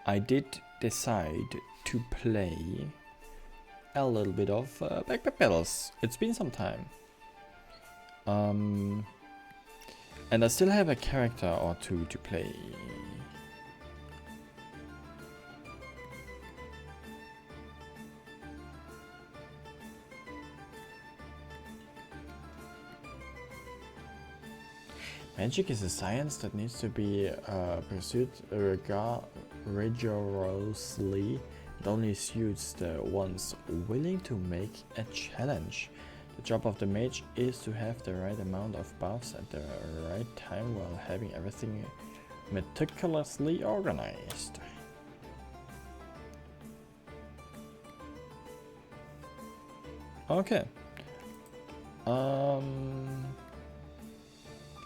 I did decide to play a little bit of Backpack Battles. It's been some time. And I still have a character or two to play. Magic is a science that needs to be pursued rigorously. It only suits the ones willing to make a challenge. The job of the mage is to have the right amount of buffs at the right time while having everything meticulously organized. Okay.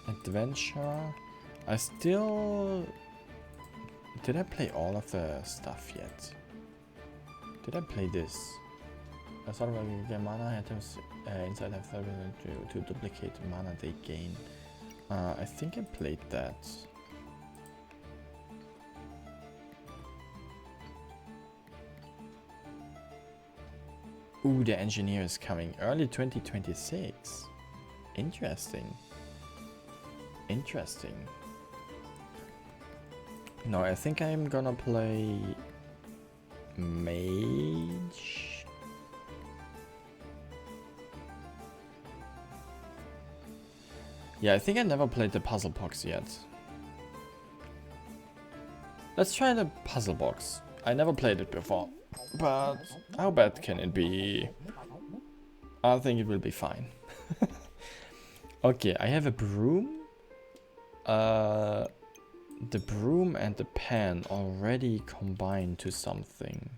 Adventure. I still... Did I play all of the stuff yet? Did I play this? I thought about get mana items inside have the ability to duplicate mana they gain. I think I played that. Ooh, the engineer is coming early 2026. Interesting. Interesting. No, I think I'm gonna play mage. Yeah, I think I never played the puzzle box yet. Let's try the puzzle box. I never played it before, but how bad can it be? I think it will be fine. Okay, I have a broom. The broom and the pan already combined to something.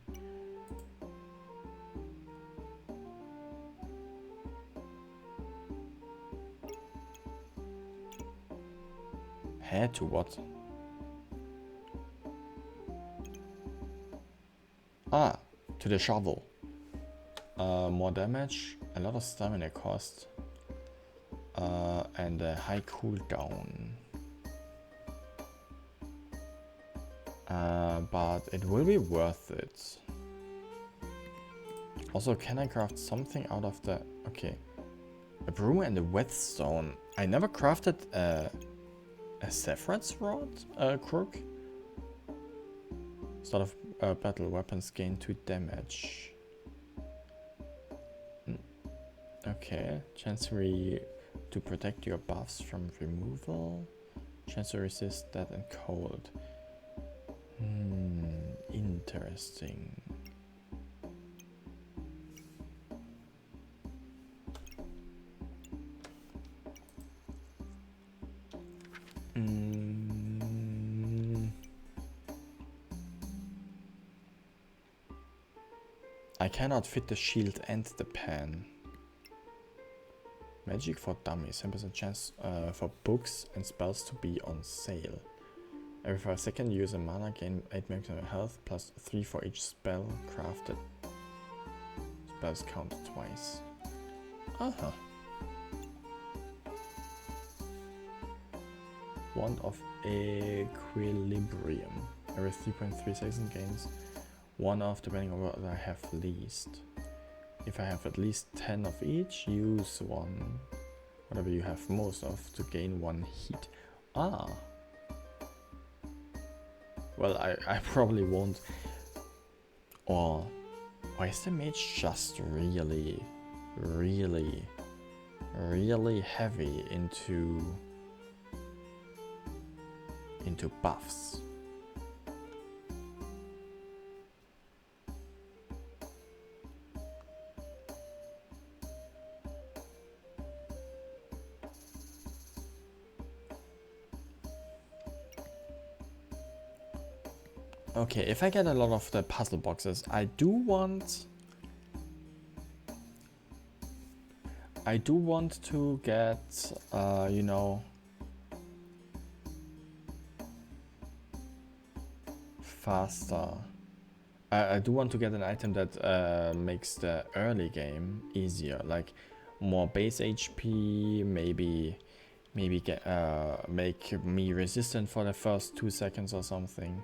Head to what? Ah, to the shovel. More damage, a lot of stamina cost, and a high cooldown. But it will be worth it. Also, can I craft something out of the... Okay. A broom and a whetstone. I never crafted a Sephiroth's rod crook. Start of battle weapons gain 2 damage. Okay. Chance to protect your buffs from removal. Chance to resist death and cold. Interesting. I cannot fit the shield and the pan. Magic for dummies. 10% chance for books and spells to be on sale. Every 5 seconds, use a mana, gain 8 maximum health, plus 3 for each spell crafted. Spells count twice. Uh-huh. Wand of Equilibrium. Every 3.3 seconds gains 1 off depending on what I have least. If I have at least 10 of each, use 1. Whatever you have most of to gain 1 heat. Ah. Well, I probably won't. Or is the mage just really heavy into buffs? Okay, if I get a lot of the puzzle boxes, I do want to get, you know, faster. I do want to get an item that makes the early game easier, like more base HP, maybe get make me resistant for the first 2 seconds or something.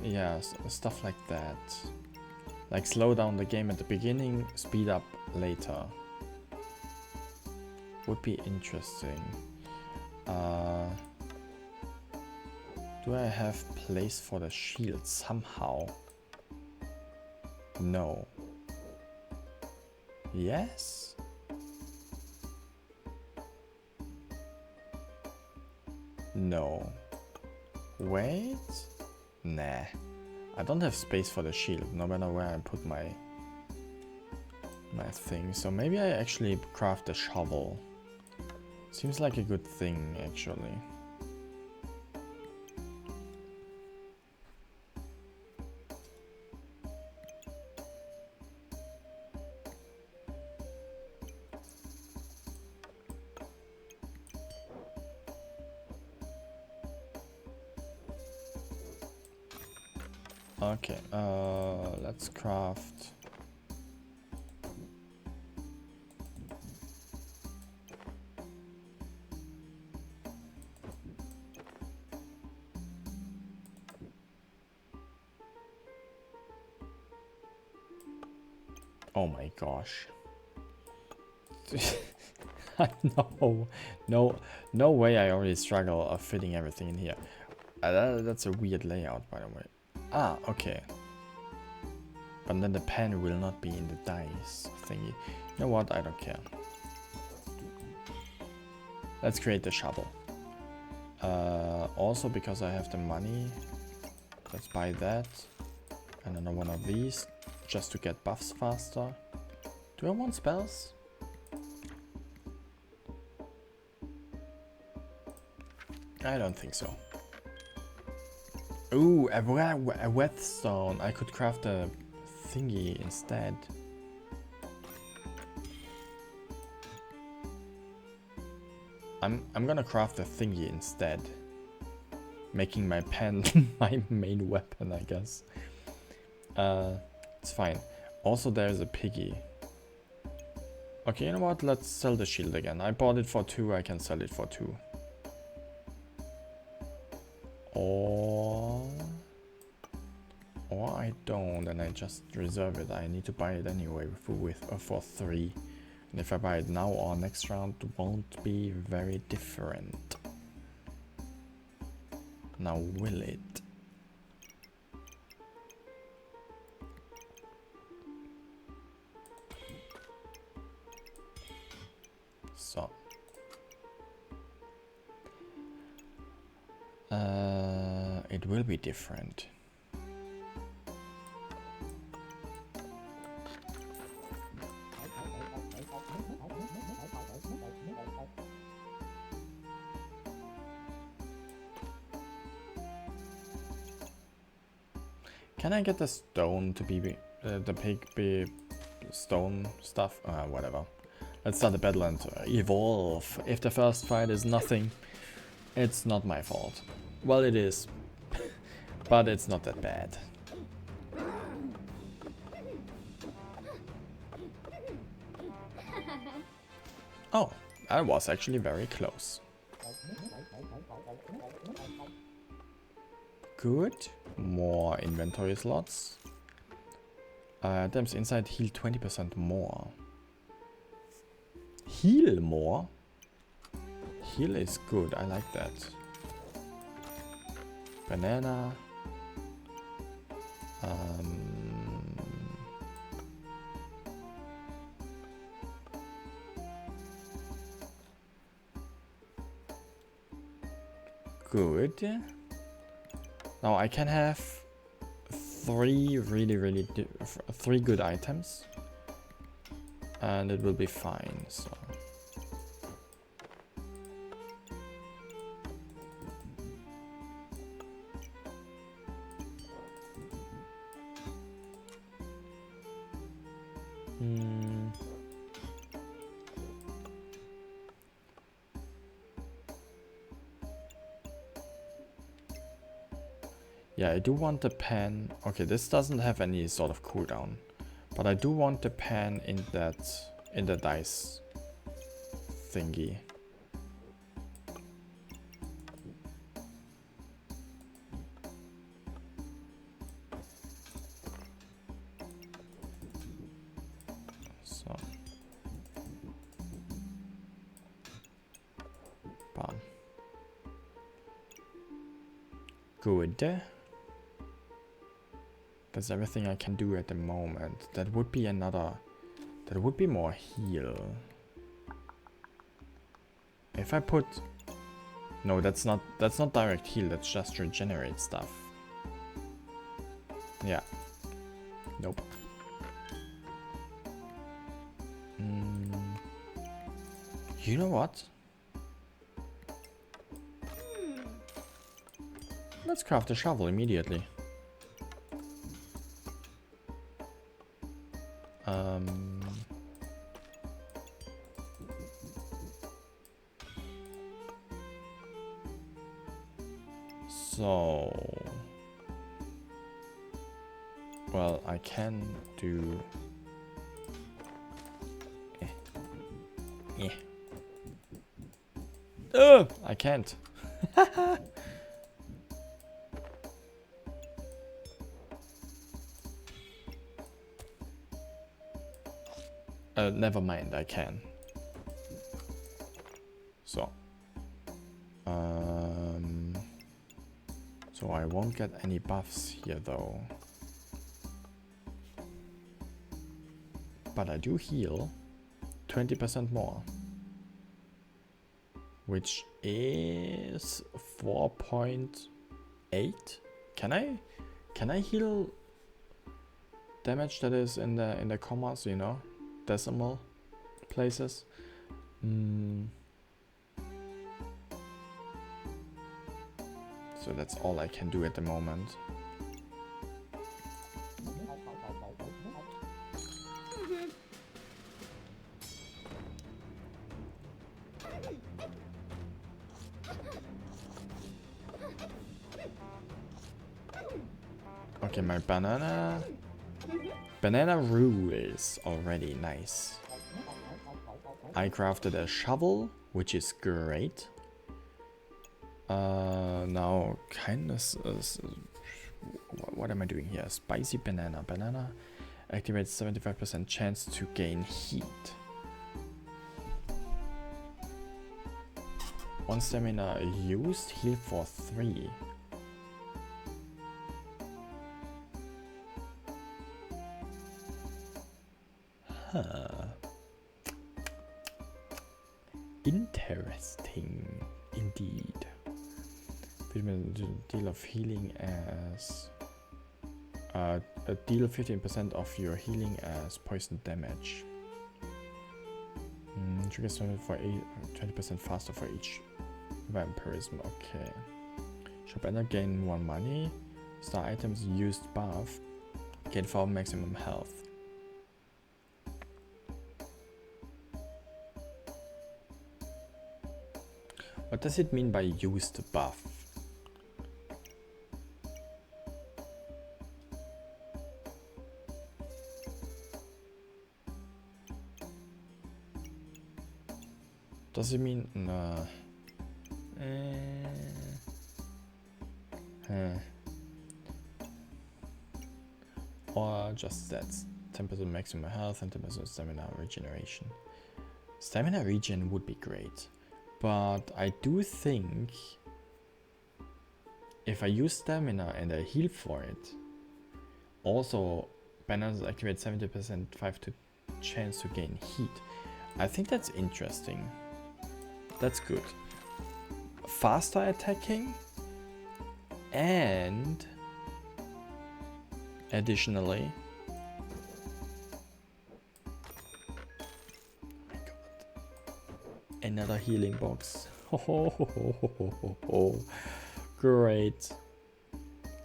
Yeah, stuff like that. Like slow down the game at the beginning, speed up later. Would be interesting. Do I have place for the shield somehow? No. Yes? No. Wait? Nah. I don't have space for the shield, no matter where I put my thing. So maybe I actually craft a shovel. Seems like a good thing, actually. Okay, let's craft. Oh my gosh. No way I already struggle of fitting everything in here. That's a weird layout, by the way. Ah, okay. But then the pen will not be in the dice thingy. You know what? I don't care. Let's create the shovel. Also, because I have the money, let's buy that. And then one of these, just to get buffs faster. Do I want spells? I don't think so. Ooh, a whetstone. I could craft a thingy instead. I'm gonna craft a thingy instead. Making my pen my main weapon, I guess. It's fine. Also, there's a piggy. Okay, you know what? Let's sell the shield again. I bought it for 2, I can sell it for 2. Or I don't, and I just reserve it. I need to buy it anyway for 3. And if I buy it now or next round, won't be very different. Now will it? So. It will be different. Can I get the stone to be the pig be stone stuff? Whatever. Let's start the battle and evolve. If the first fight is nothing, it's not my fault. Well, it is, but it's not that bad. Oh, that was actually very close. Good. More inventory slots. Items inside heal 20% more. Heal more? Heal is good, I like that. Banana. Good. Now I can have 3 3 good items. And it will be fine, so. Yeah, I do want the pen. Okay, this doesn't have any sort of cooldown, but I do want the pen in the dice thingy. good. That's everything I can do at the moment. That would be another... That would be more heal. If I put... No, that's not direct heal, that's just regenerate stuff. Yeah. Nope. You know what? Let's craft a shovel immediately. So... Well, I can do... I can't. Never mind, I can. So. So I won't get any buffs here though. But I do heal 20% more. Which is 4.8. Can I heal damage that is in the commas, you know, decimal places? So that's all I can do at the moment. Okay, my banana rules already nice. I crafted a shovel, which is great. Now kindness is, what am I doing here? Spicy banana. Banana activates 75% chance to gain heat. 1 stamina used, heal for 3. Interesting indeed. Deal of healing as deal 15% of your healing as poison damage. Triggers for 20% faster for each vampirism. Okay. Shop ender, gain 1 money. Star items used buff. Gain 4 maximum health. What does it mean by used buff? Does it mean or just stats? 10% maximum health and 10% stamina regeneration. Stamina regen would be great, but I do think if I use stamina and I heal for it, also banners activate 70% 5 to chance to gain heat. I think that's interesting. That's good. Faster attacking, and additionally, oh my god, another healing box. Oh, great.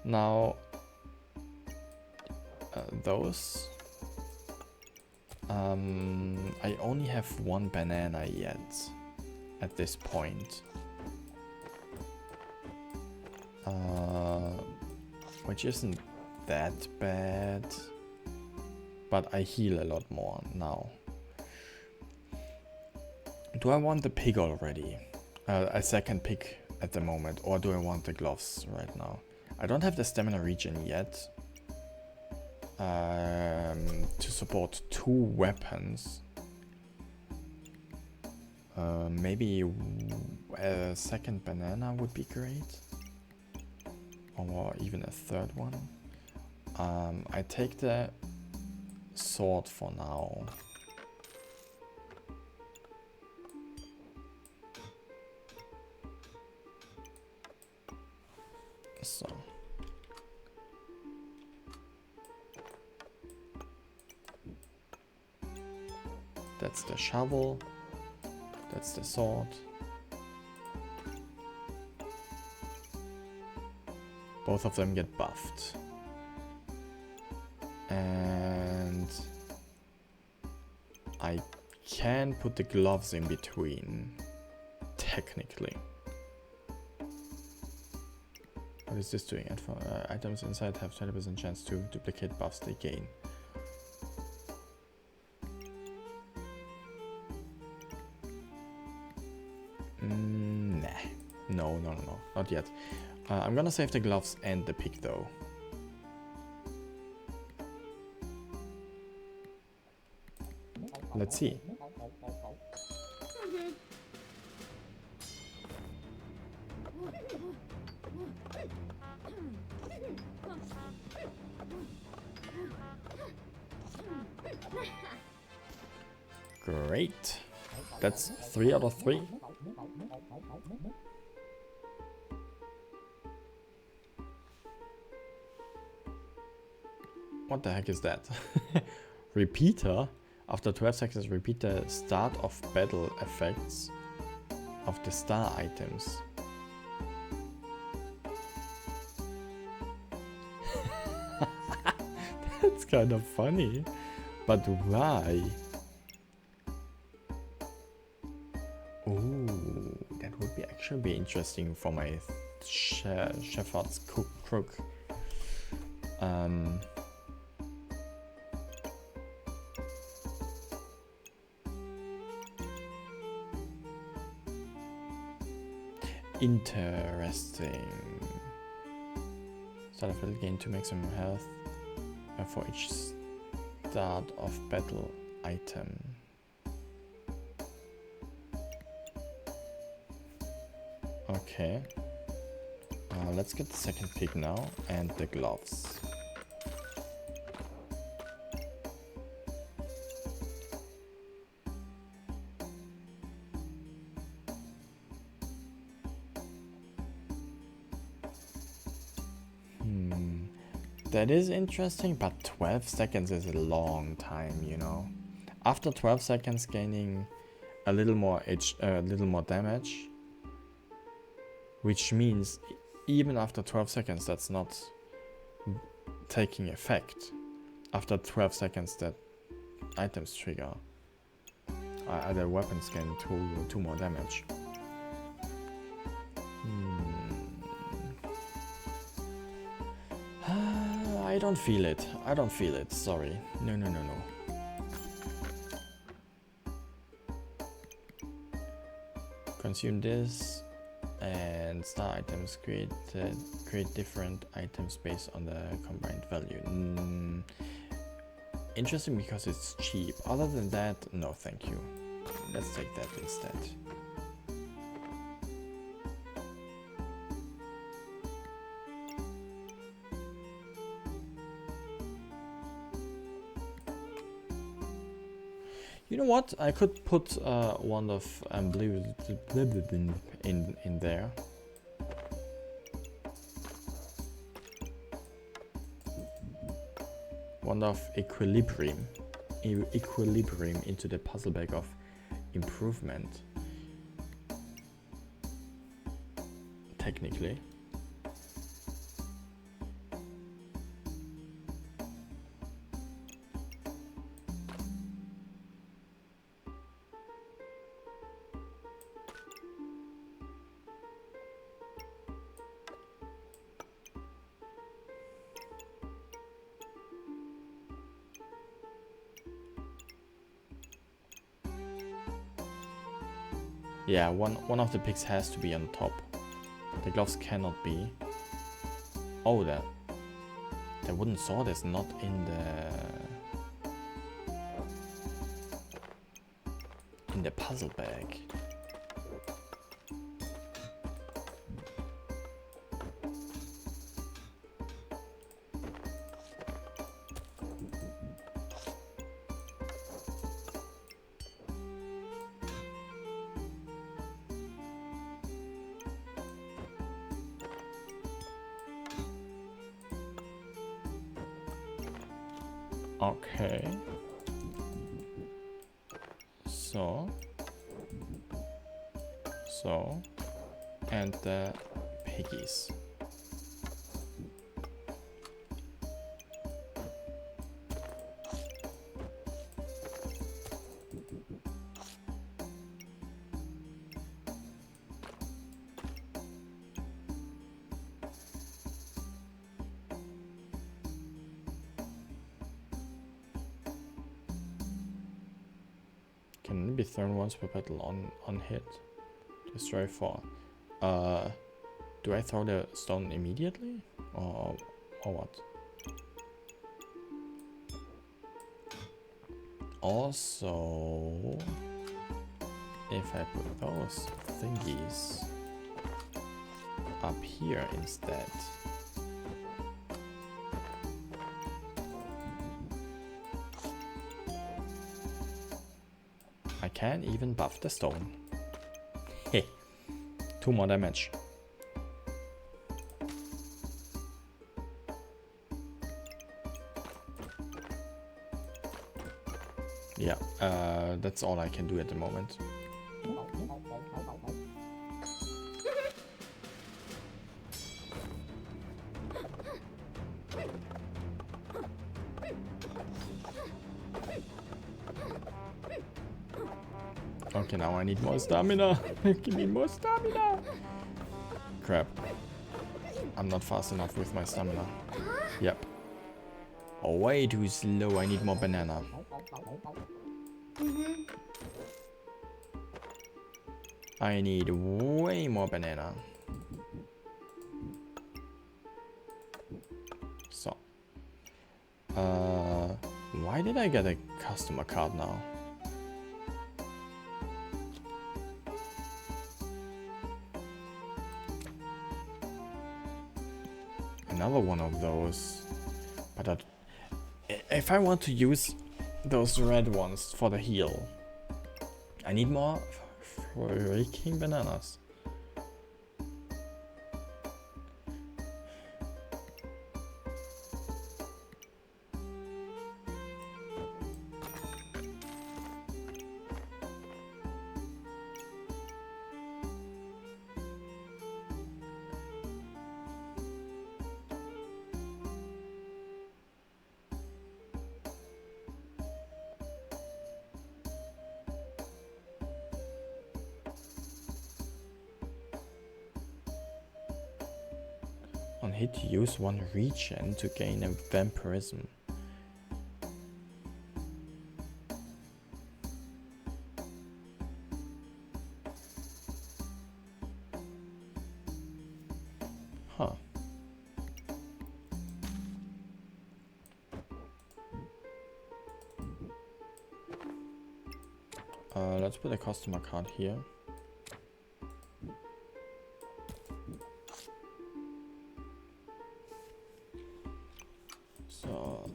Now those. I only have 1 banana yet. At this point, which isn't that bad, but I heal a lot more now. Do I want the pig already? A second pig at the moment, or do I want the gloves right now? I don't have the stamina regen yet to support 2 weapons. Maybe a second banana would be great. or even a third one. I take the sword for now. So. That's the shovel. That's the sword. Both of them get buffed. And I can put the gloves in between, technically. What is this doing? Items inside have 20% chance to duplicate buffs they gain. Nah. No, not yet. I'm gonna save the gloves and the pick though. Let's see. Great. That's 3 out of 3. What the heck is that? Repeater? After 12 seconds, repeat the start of battle effects of the star items. That's kind of funny. But why? Ooh, that would be actually be interesting for my shepherd's crook. Interesting. Start of battle, gain 2 maximum health for each start of battle item. Okay. Let's get the second pick now and the gloves. That is interesting, but 12 seconds is a long time, you know. After 12 seconds, gaining a little more damage, which means even after 12 seconds, that's not taking effect. After 12 seconds, that items trigger. Other weapons gain 2 more damage. I don't feel it. I don't feel it. Sorry. No. Consume this, and star items create different items based on the combined value. Interesting because it's cheap. Other than that, no, thank you. Let's take that instead. You know what? I could put one of blue in there. One of equilibrium into the puzzle bag of improvement. Technically. Yeah, one of the picks has to be on top. The gloves cannot be. Oh, that wooden sword is not in the puzzle bag. Okay. So, and the piggies. Can it be thrown once per battle on hit? Destroy 4. Do I throw the stone immediately? Or what? Also, if I put those thingies up here instead. I can even buff the stone. Hey, 2 more damage. Yeah, that's all I can do at the moment. Okay, now I need more stamina. I need more stamina. Crap. I'm not fast enough with my stamina. Yep. Oh, way too slow. I need more banana. I need way more banana. So. Why did I get a customer card now? Another one of those. But if I want to use those red ones for the heal, I need more freaking bananas. On hit, use 1 regen to gain a vampirism. Huh. Let's put a customer card here. So,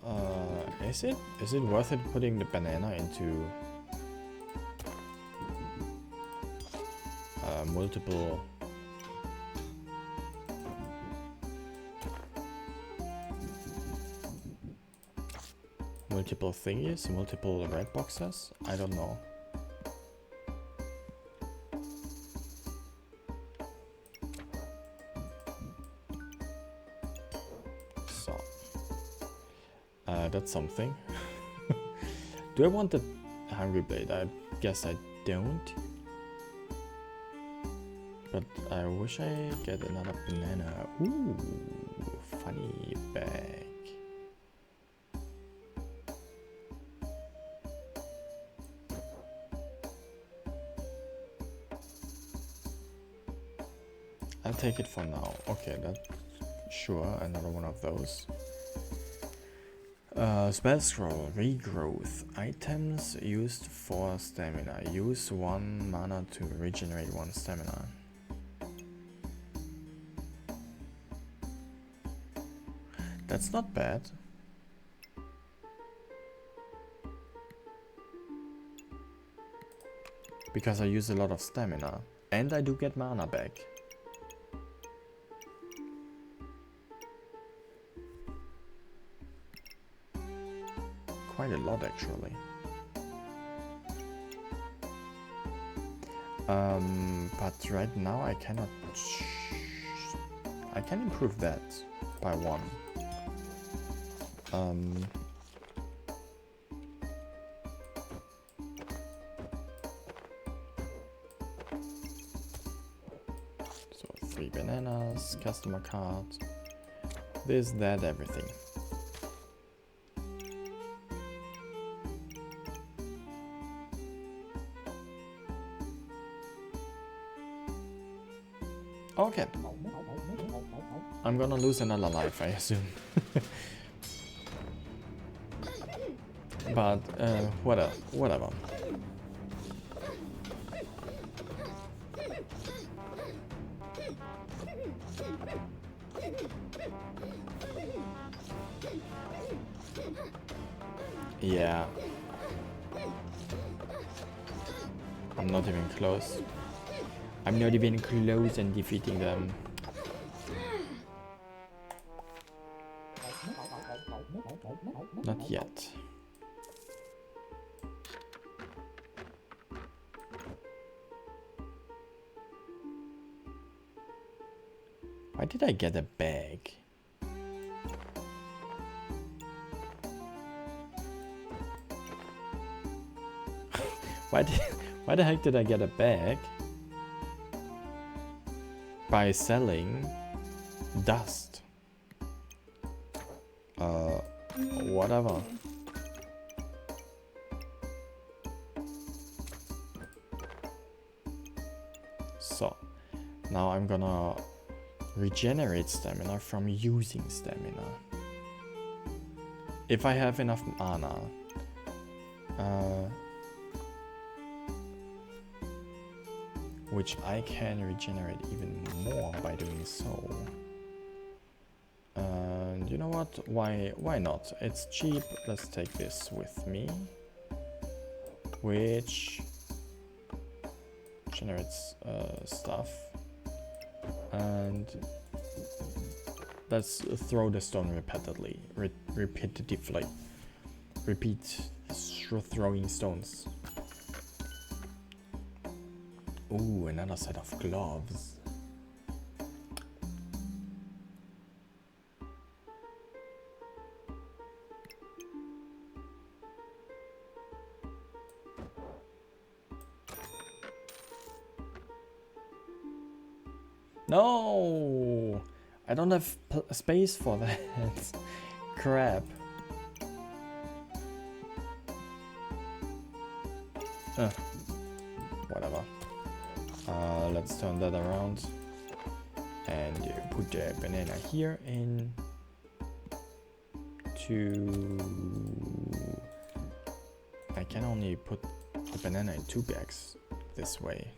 is it worth it putting the banana into multiple thingies, multiple red boxes? I don't know. So, that's something. Do I want the Hungry Blade? I guess I don't. But I wish I get another banana. Ooh, funny bag. I'll take it for now. Okay, that's sure, another one of those. Spell scroll, regrowth. Items used for stamina. Use 1 mana to regenerate 1 stamina. That's not bad. Because I use a lot of stamina. And I do get mana back. quite a lot actually. But right now I cannot. I can improve that by 1. So 3 bananas, customer card, this, that, everything. Okay. I'm gonna lose another life, I assume. But, whatever. Yeah. I'm not even close. I'm not even close in defeating them. Not yet. Why did I get a bag? Why the heck did I get a bag? By selling dust. Whatever. So, now I'm gonna regenerate stamina from using stamina. If I have enough mana. Which I can regenerate even more by doing so. And you know what? Why not? It's cheap. Let's take this with me. Which generates stuff. And let's throw the stone repeatedly. Repeatedly. Repeat throwing stones. Ooh, another set of gloves. No! I don't have space for that. Crap. Whatever. Let's turn that around and put the banana here in to... I can only put the banana in 2 bags this way.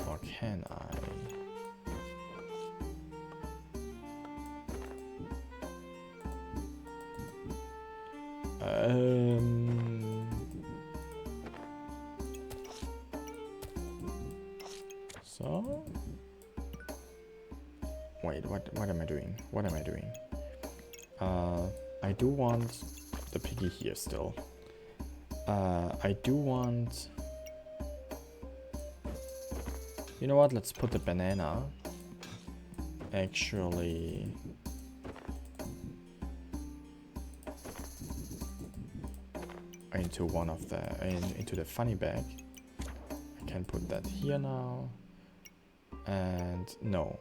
Or can I? So wait, what am I doing? What am I doing? I do want the piggy here still. I do want... You know what? Let's put the banana actually into one of the into the funny bag. I can put that here now. And no.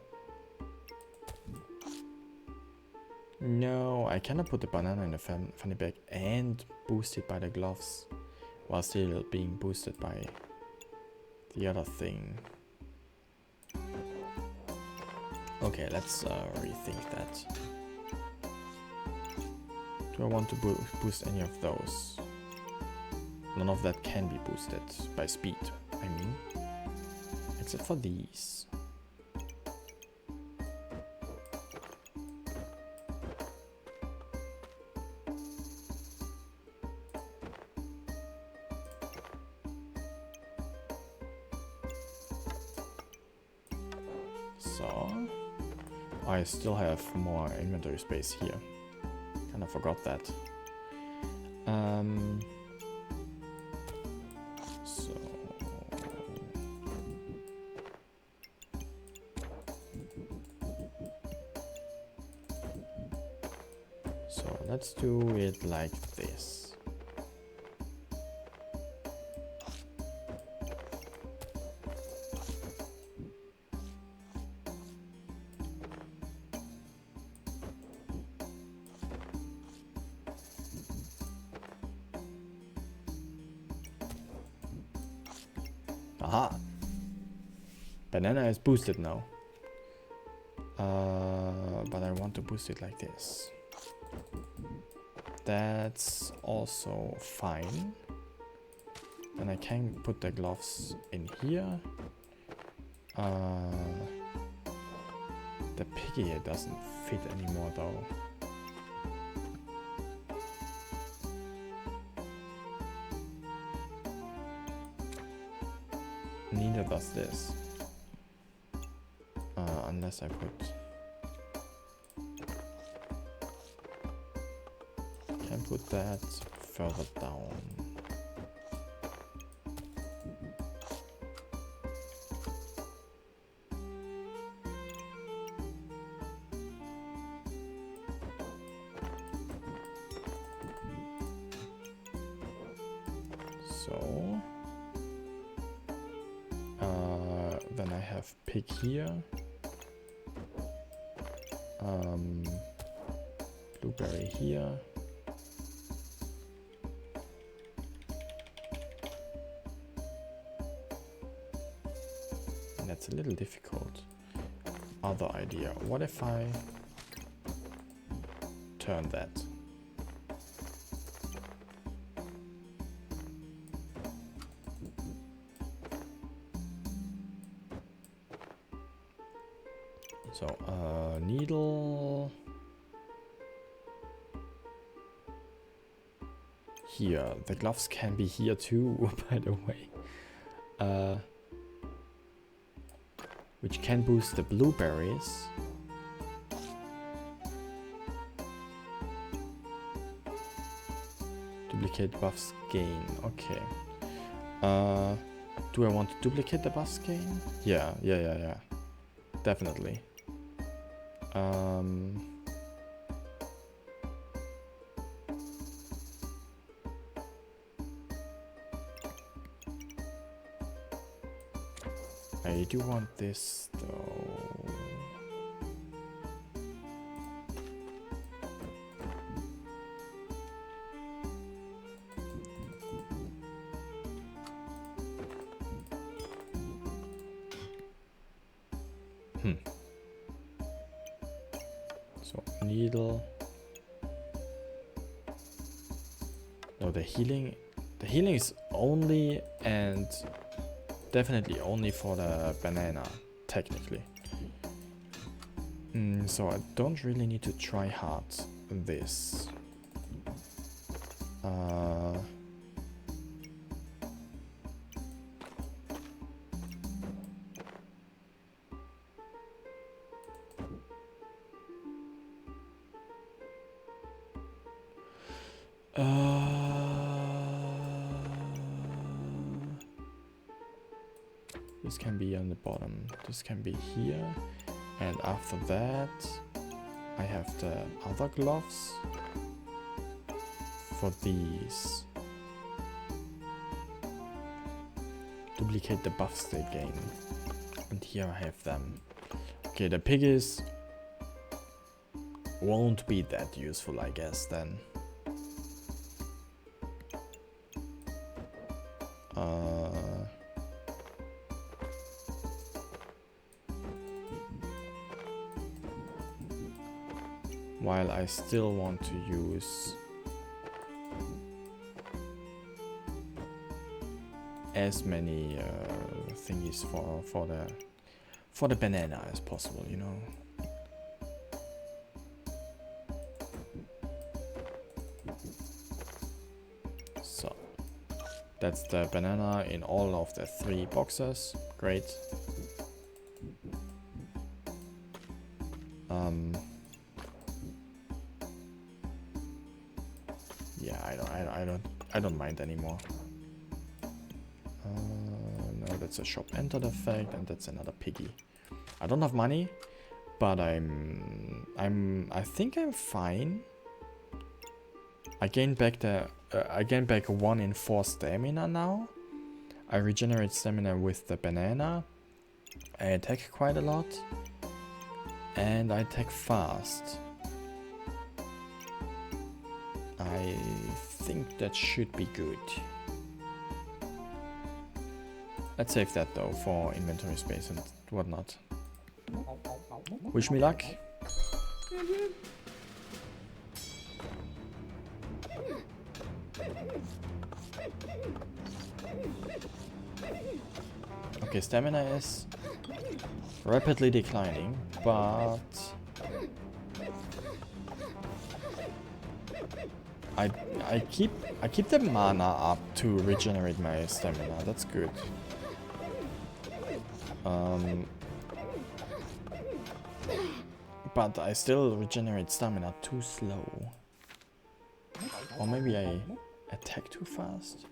No, I cannot put the banana in the funny bag and boost it by the gloves while still being boosted by the other thing. Okay, let's rethink that. Do I want to boost any of those? None of that can be boosted by speed, I mean. Except for these. So, I still have more inventory space here. Kind of forgot that. So let's do it like this. Aha! Banana is boosted now. But I want to boost it like this. That's also fine. And I can put the gloves in here. The piggy here doesn't fit anymore though. Neither does this. Unless I put... Can put that further down. So... then I have pig here. Blueberry here. And that's a little difficult. Other idea. What if I turn that? So, needle here. The gloves can be here too, by the way. Which can boost the blueberries. Duplicate buffs gain. Okay. Do I want to duplicate the buffs gain? Yeah. Definitely. I do want this though. So needle. No, the healing is only and definitely only for the banana, technically. So I don't really need to try hard this. This can be on the bottom, this can be here, and after that I have the other gloves for these. Duplicate the buffs they gain, and here I have them. Okay, the piggies won't be that useful, I guess, then. While I still want to use as many thingies for the banana as possible, you know. So that's the banana in all of the 3 boxes. Great. Yeah, I don't mind anymore. No, that's a shop entered effect, and that's another piggy. I don't have money, but I think I'm fine. I gained back I gained back 1 in 4 stamina now. I regenerate stamina with the banana. I attack quite a lot. And I attack fast. I think that should be good. Let's save that though for inventory space and whatnot. Wish me luck. Okay, stamina is rapidly declining, but I keep the mana up to regenerate my stamina. That's good. But I still regenerate stamina too slow. Or maybe I attack too fast.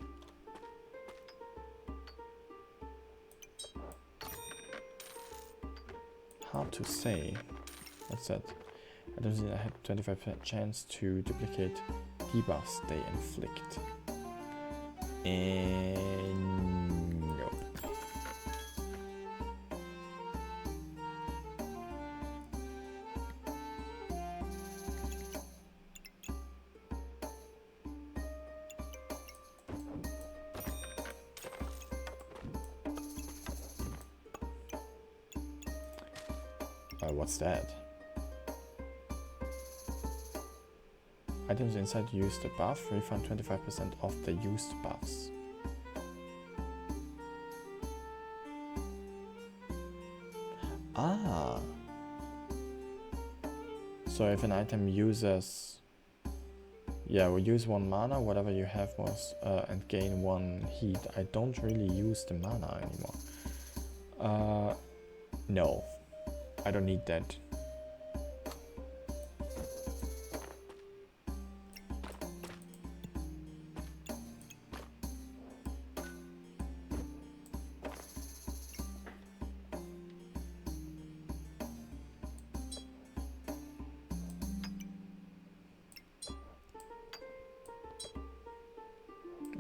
Hard to say. What's that? I don't think I had 25% chance to duplicate debuffs they inflict. And no. What's that? Items inside used the buff, refund 25% of the used buffs. Ah. So if an item uses... Yeah, we use 1 mana, whatever you have was, and gain 1 heat. I don't really use the mana anymore. No. I don't need that.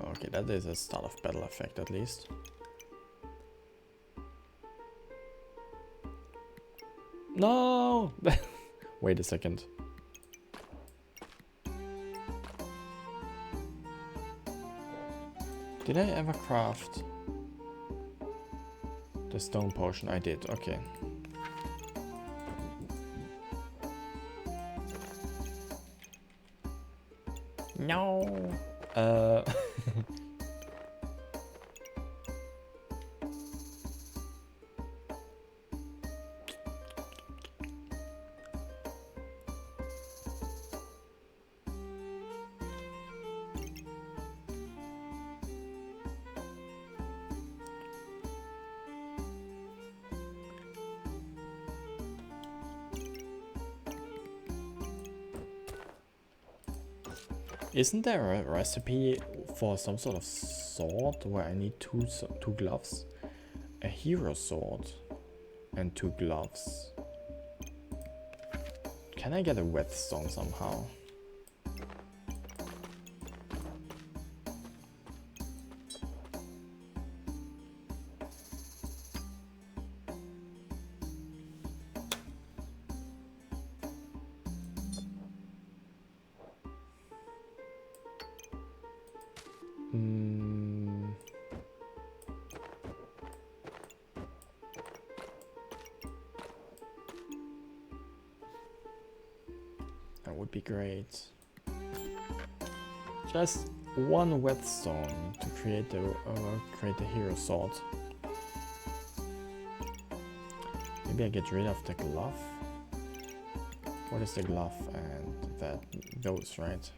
Okay, that is a start of battle effect at least. No! Wait a second. Did I ever craft the stone potion? I did, okay. No! Isn't there a recipe for some sort of sword where I need two gloves? A hero sword and 2 gloves. Can I get a whetstone somehow? That would be great. Just 1 whetstone to create the hero sword. Maybe I get rid of the glove. What is the glove? And those, right?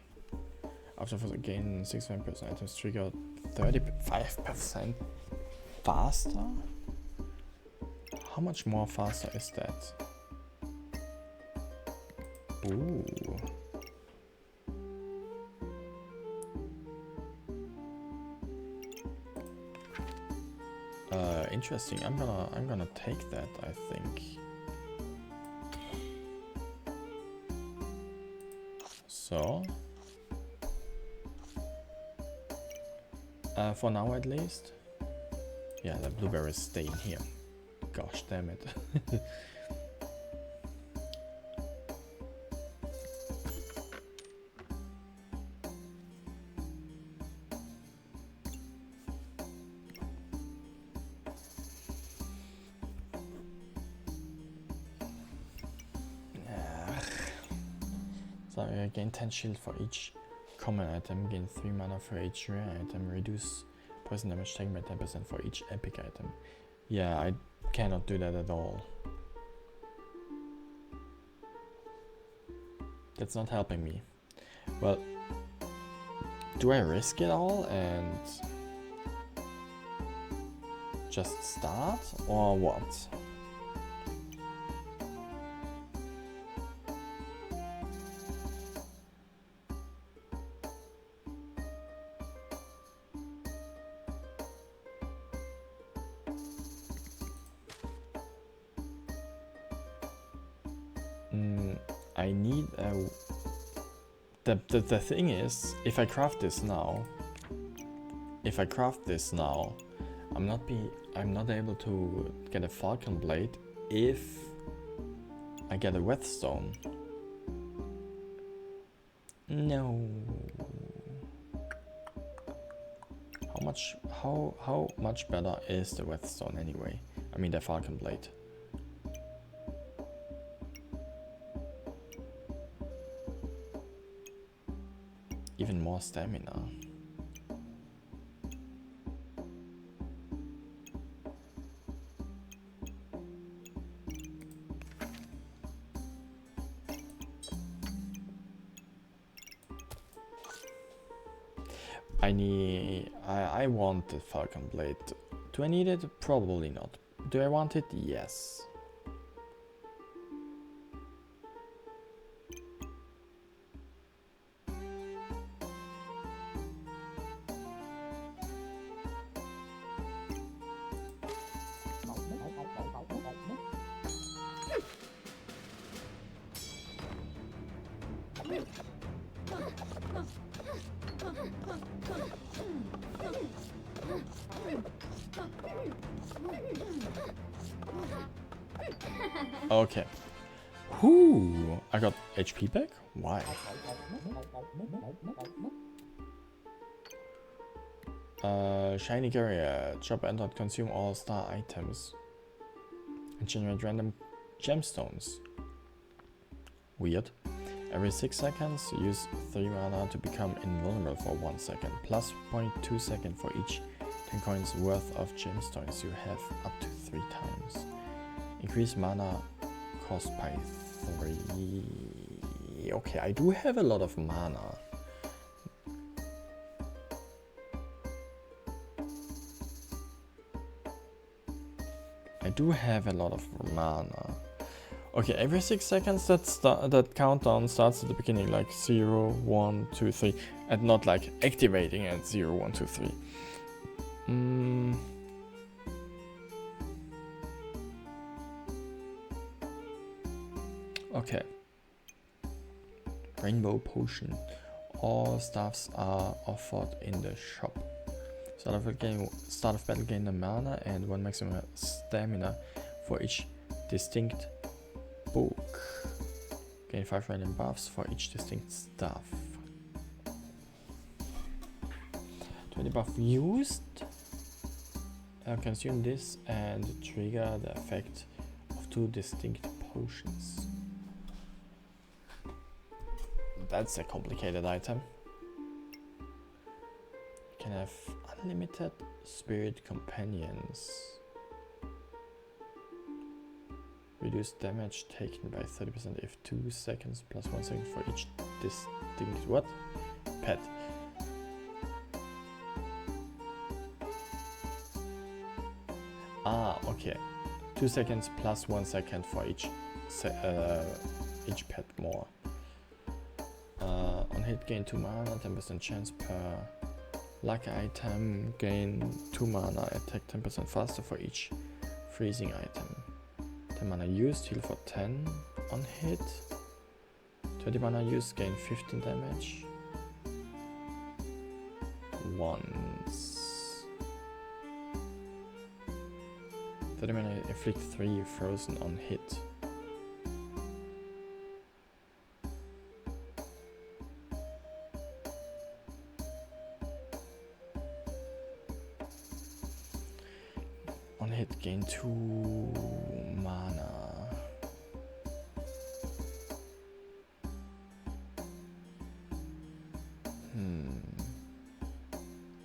After gain 65% items trigger 35% faster? How much more faster is that? Ooh. Interesting. I'm gonna take that, I think. So for now at least. Yeah, the blueberries stay in here. Gosh damn it. So I gain 10 shield for each common item, gain 3 mana for each rare item, reduce poison damage taken by 10% for each epic item. Yeah, I cannot do that at all. That's not helping me. Well, do I risk it all and just start, or what? I need a... The thing is, if I craft this now, I'm not able to get a Falcon Blade if I get a Whetstone. No. How much better is the Whetstone anyway? I mean the Falcon Blade. Even more stamina. I want the Falcon Blade. Do I need it? Probably not. Do I want it? Yes. Okay. Whoo! I got HP back? Why? Shiny Carrier. Drop and not consume all star items. And generate random gemstones. Weird. Every 6 seconds, use 3 mana to become invulnerable for 1 second. Plus 0.2 second for each 10 coins worth of gemstones you have up to 3 times. Increase mana cost by 3. Okay, I do have a lot of mana. Okay, every 6 seconds that countdown starts at the beginning, like 0, 1, 2, 3, and not like activating at 0, 1, 2, 3. Okay. Rainbow Potion. All staffs are offered in the shop. Start of battle gain a mana and 1 maximum stamina for each distinct book. Gain 5 random buffs for each distinct staff. 20 buff used. Consume this and trigger the effect of 2 distinct potions. That's a complicated item. You can have unlimited spirit companions. Reduce damage taken by 30% if 2 seconds plus 1 second for each distinct pet. Okay. 2 seconds plus 1 second for each pet more. On hit, gain 2 mana, 10% chance per luck item, gain 2 mana, attack 10% faster for each freezing item. 10 mana used, heal for 10 on hit. 20 mana used, gain 15 damage. Once. 30 mana, inflict 3 frozen on hit. On hit, gain 2 mana.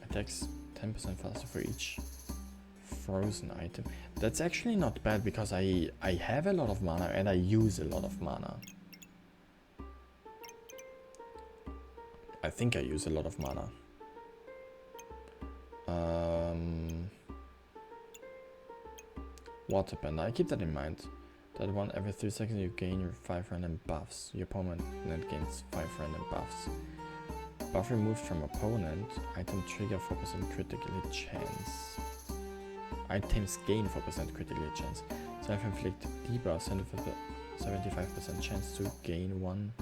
Attacks 10% faster for each frozen item. That's actually not bad because I have a lot of mana and I use a lot of mana. I think I use a lot of mana. Waterbender, I keep that in mind. That one, every 3 seconds you gain your 5 random buffs. Your opponent gains 5 random buffs. Buff removed from opponent. Item trigger 4% critical hit chance. Items gain 4% critical hit chance. Self-inflict debuff 75% chance to gain 1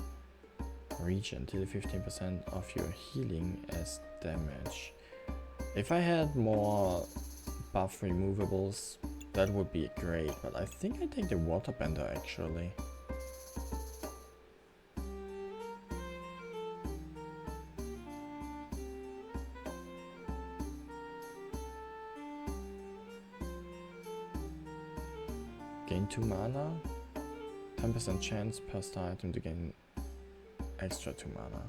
region till 15% of your healing as damage. If I had more buff removables, that would be great, but I think I take the Waterbender actually. Gain 2 mana, 10% chance per star item to gain extra 2 mana.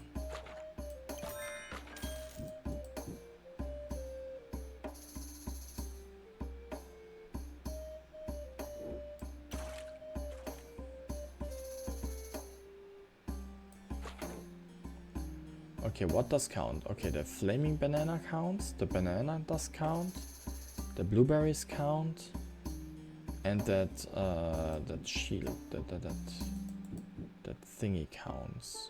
Okay, what does count? Okay, the flaming banana counts, the banana does count, the blueberries count, and that shield, that thingy counts.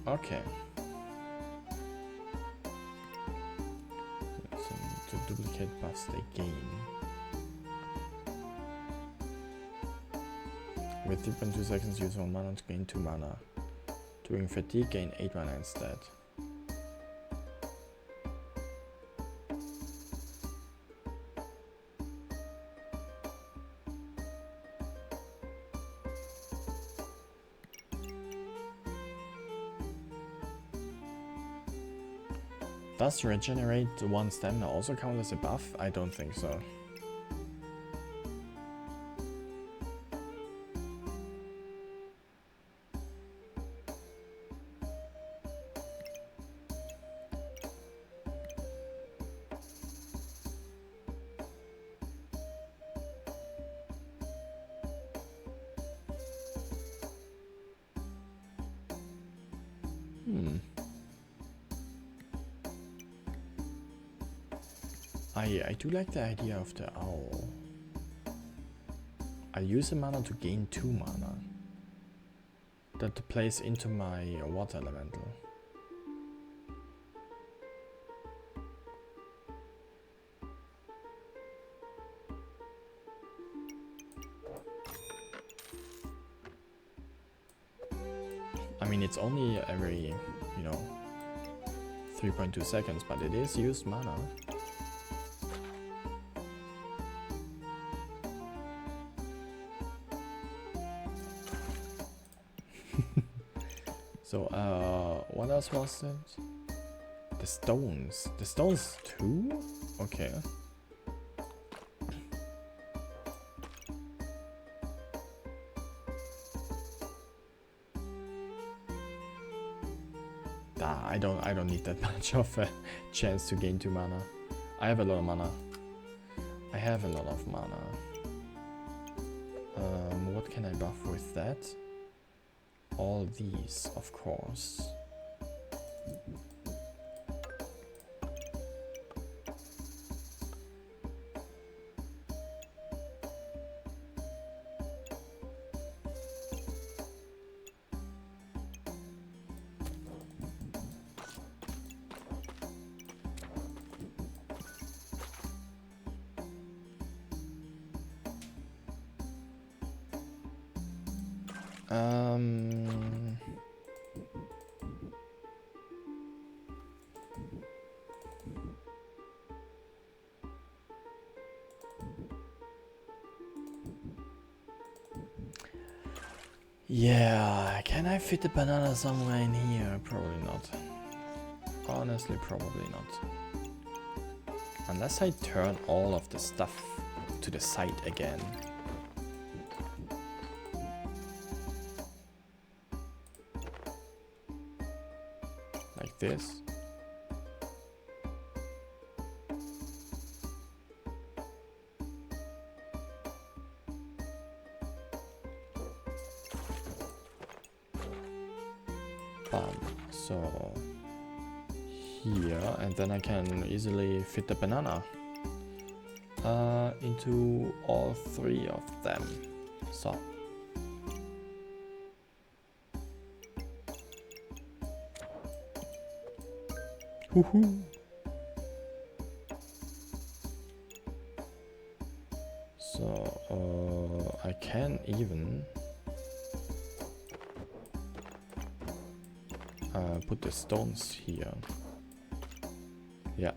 Okay. So to duplicate buffs they gain. With 3.2 seconds, use 1 mana to gain 2 mana. During fatigue, gain 8 mana instead. Does regenerate 1 stamina also count as a buff? I don't think so. I do like the idea of the owl. I use a mana to gain 2 mana. That plays into my water elemental. I mean, it's only every, 3.2 seconds, but it is used mana. So, what else was it? The stones. The stones too? Okay. I don't need that much of a chance to gain 2 mana. I have a lot of mana. What can I buff with that? all these, of course. Yeah, can I fit the banana somewhere in here? Probably not. Honestly, probably not. Unless I turn all of the stuff to the side again. Like this. So here, and then I can easily fit the banana into all three of them. So woohoo! So I can even put the stones here. Yeah.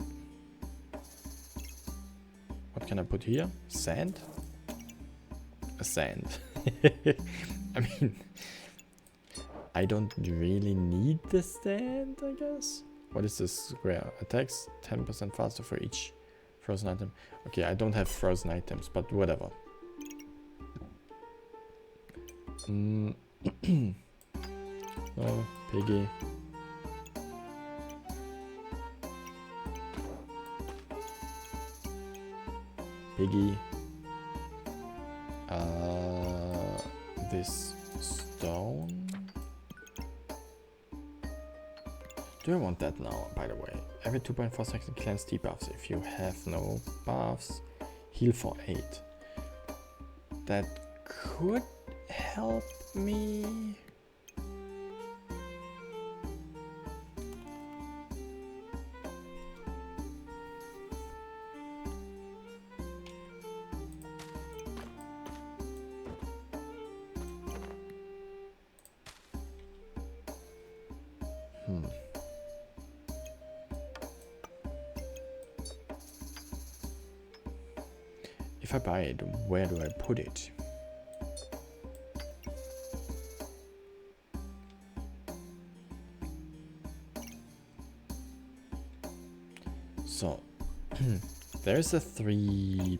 What can I put here? Sand? A sand. I mean, I don't really need the sand, I guess. What is this square? Attacks 10% faster for each frozen item. Okay, I don't have frozen items, but whatever. Oh, piggy. Piggy. This stone. Do I want that now, by the way? Every 2.4 seconds cleanse debuffs. If you have no buffs, heal for 8. That could help me. If I buy it, where do I put it? So, there's the 3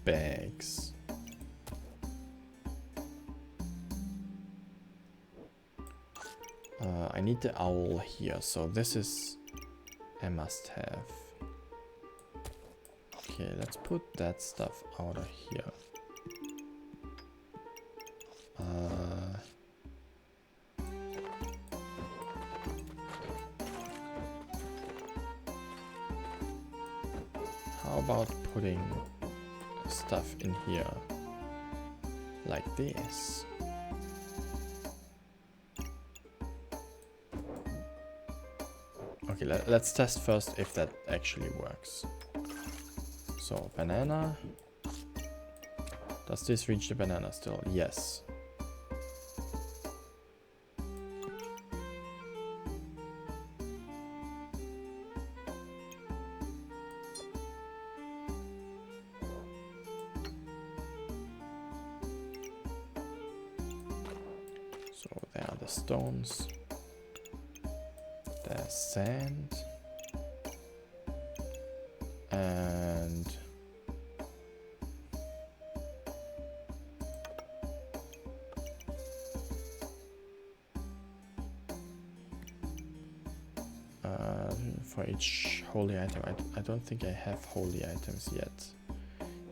bags. I need the owl here, so this is a must-have. Okay, let's put that stuff out of here. How about putting stuff in here like this? Okay, let's test first if that actually works. So, banana. Does this reach the banana still? Yes. So, there are the stones. There's sand. And for each holy item, I don't think I have holy items yet.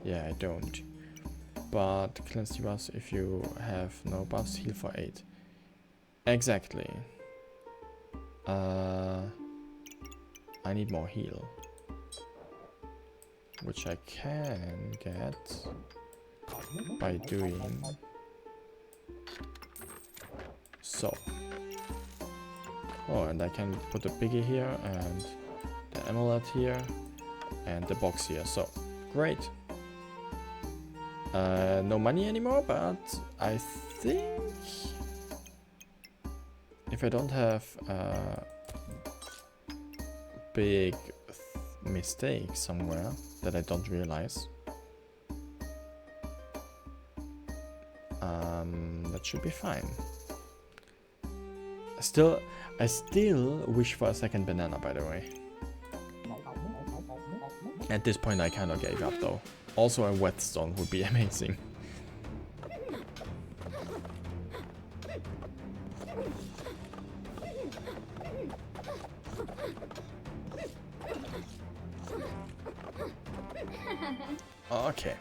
Yeah, I don't. But cleanse debuffs if you have no buffs, heal for 8. Exactly. I need more heal, which I can get by doing so. Oh, and I can put the piggy here and the amulet here and the box here. So great. No money anymore, but I think if I don't have big mistake somewhere that I don't realize, that should be fine. I still wish for a second banana, by the way. At this point I kind of gave up though. Also a whetstone would be amazing. Okay.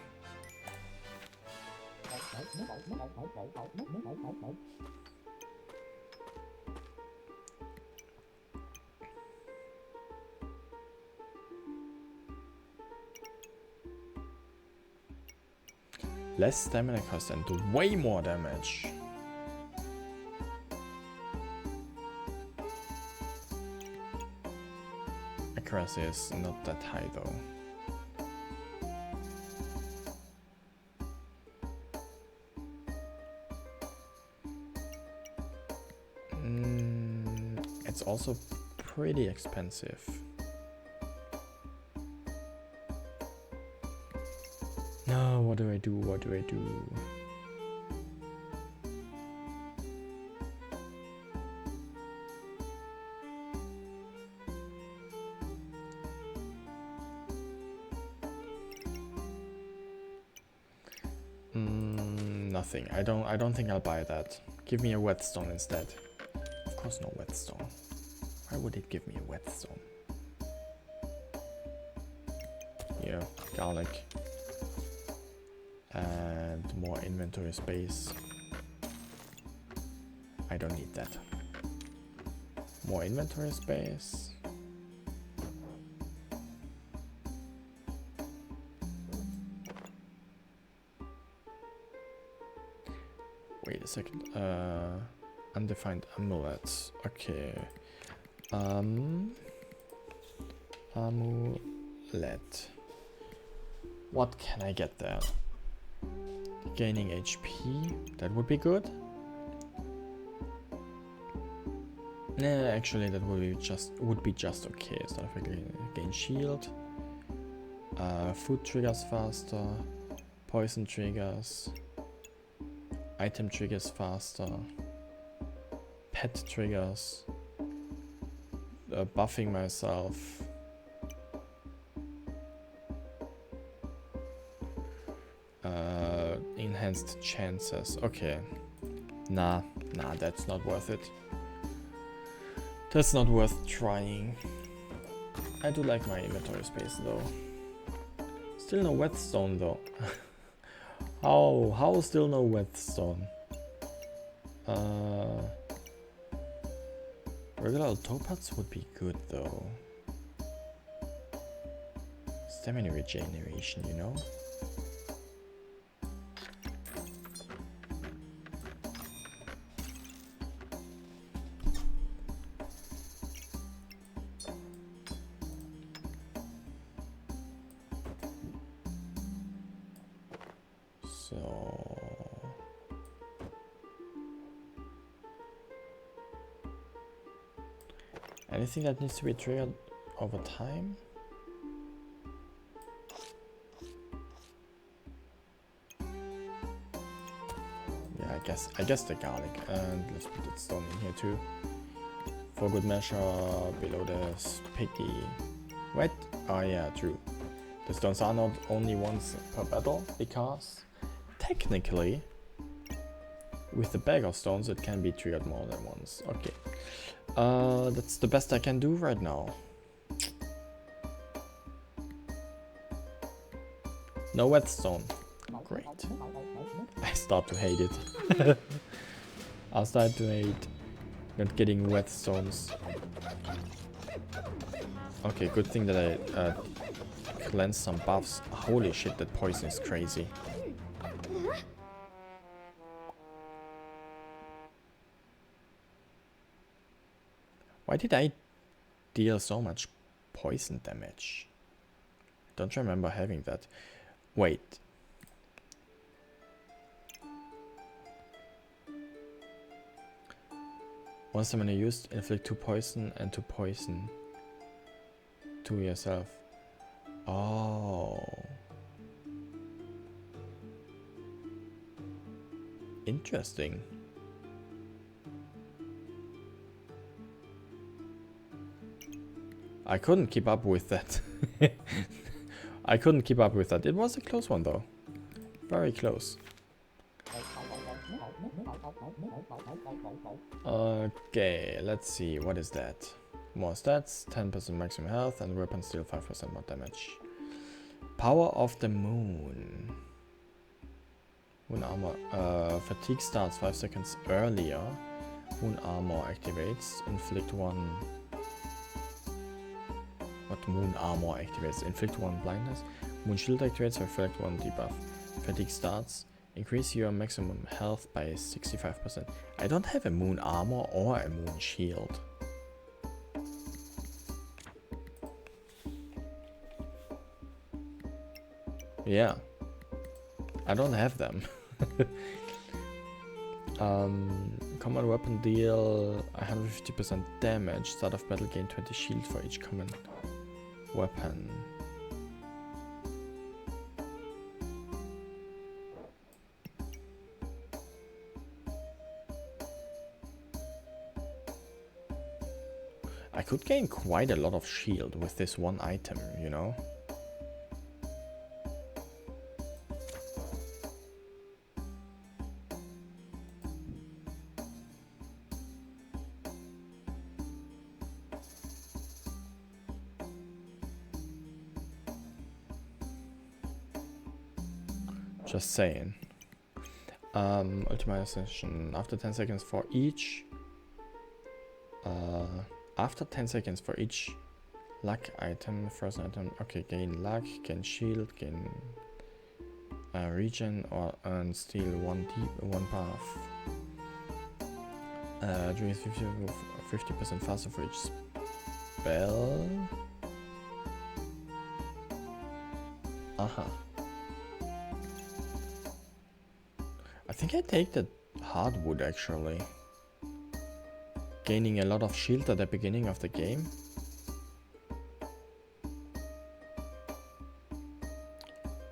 Less stamina cost and do way more damage. Accuracy is not that high though. It's also pretty expensive. No, what do I do? What do I do? Nothing. I don't think I'll buy that. Give me a whetstone instead. Of course no whetstone. Why would it give me a whetstone? Here, garlic. And more inventory space. I don't need that. More inventory space. Wait a second. Undefined amulets. Okay. Amulet. What can I get there? Gaining HP. That would be good. Nah, actually, that would be just okay. So if I gain shield, food triggers faster, poison triggers, item triggers faster, pet triggers, buffing myself. Enhanced chances. Okay. Nah, that's not worth it. That's not worth trying. I do like my inventory space though. Still no whetstone though. How still no whetstone? Regular topaz would be good though. Stamina regeneration, you know? Anything that needs to be triggered over time? Yeah, I guess the garlic, and let's put the stone in here too. For good measure, below the piggy. Wait, oh yeah, true. The stones are not only once per battle, because technically, with the bag of stones, it can be triggered more than once. Okay. That's the best I can do right now. No whetstone. Great. I start to hate it. I start to hate Not getting wet stones. Okay, good thing that I cleansed some buffs. Holy shit, that poison is crazy. Why did I deal so much poison damage? Don't remember having that. Wait. Once the mana used, inflict 2 poison and 2 poison to yourself. Oh. Interesting. I couldn't keep up with that. I couldn't keep up with that. It was a close one though. Very close. Okay, let's see. What is that? More stats, 10% maximum health, and weapons deal 5% more damage. Power of the moon. Moon armor. Fatigue starts 5 seconds earlier. Moon armor activates. Inflict 1. What moon armor activates? Inflict 1 blindness. Moon shield activates. Reflect 1 debuff. Fatigue starts. Increase your maximum health by 65%. I don't have a moon armor or a moon shield. Yeah. I don't have them. Common weapon deal 150% damage. Start of battle gain 20 shield for each common weapon. I could gain quite a lot of shield with this one item, you know? Just saying. Ultimate Ascension. After 10 seconds for each. After 10 seconds for each luck item, first item. Okay, gain luck, gain shield, gain regen, or earn steal 1 buff. Doing 50% faster for each spell. I think I take the hardwood actually. Gaining a lot of shield at the beginning of the game.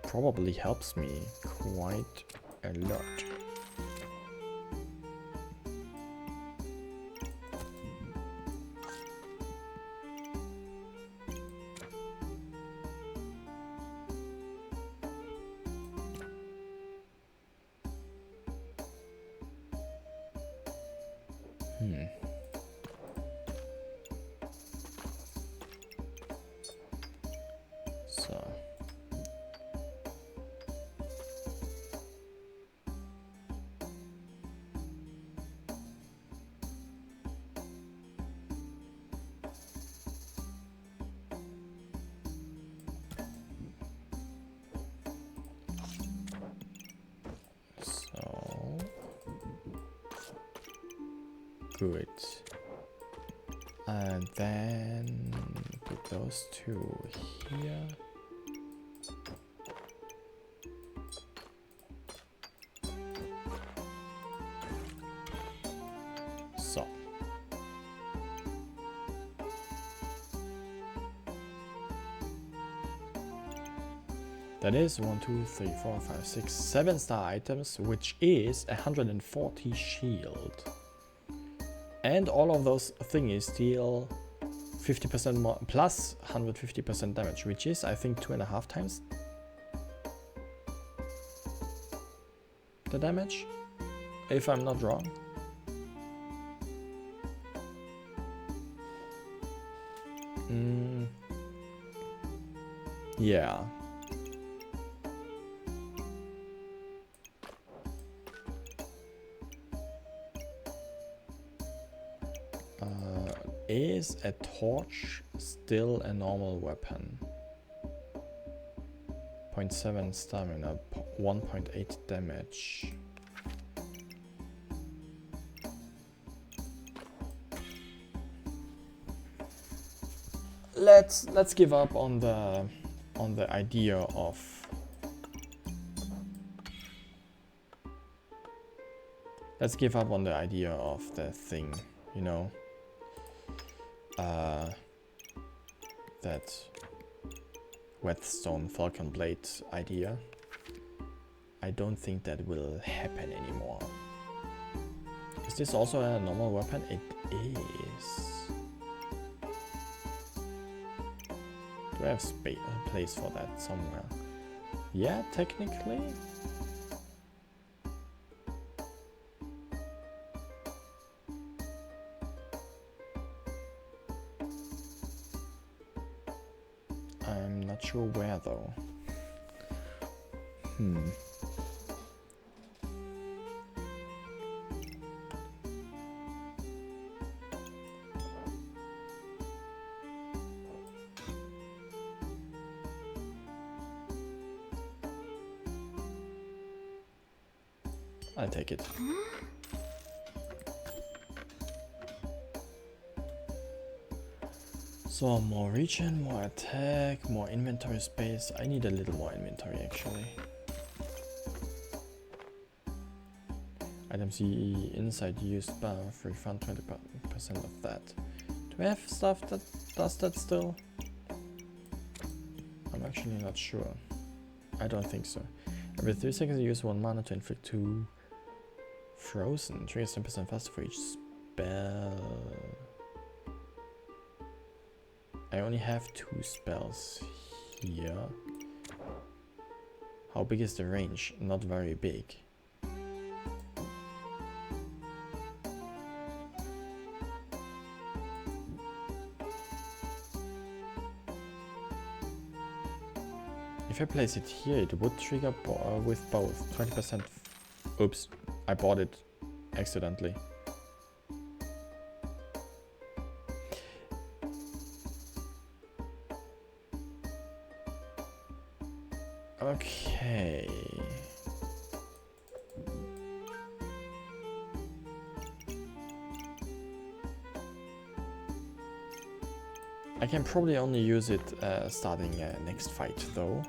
Probably helps me quite a lot. Good. And then put those two here. So. That is 1, 2, 3, 4, 5, 6, 7 star items, which is 140 shield. And all of those thingies deal 50% more plus 150% damage, which is I think 2.5 times the damage, if I'm not wrong. Yeah. Is a torch still a normal weapon? 0.7 stamina, 1.8 damage. Let's give up on the idea of the thing, you know, that Whetstone Falcon Blade idea. I don't think that will happen anymore. Is this also a normal weapon? It is. Do I have a place for that somewhere? Yeah, technically. I'm not sure where though. I'll take it. So more regen, more attack, more inventory space. I need a little more inventory actually. Items inside used buff, refund 20% of that. Do we have stuff that does that still? I'm actually not sure. I don't think so. Every 3 seconds you use 1 mana to inflict 2 frozen. Triggers 10% faster for each spell. I only have 2 spells here. How big is the range? Not very big. If I place it here, it would trigger with both. 20%. Oops, I bought it accidentally. Okay. I can probably only use it starting next fight though.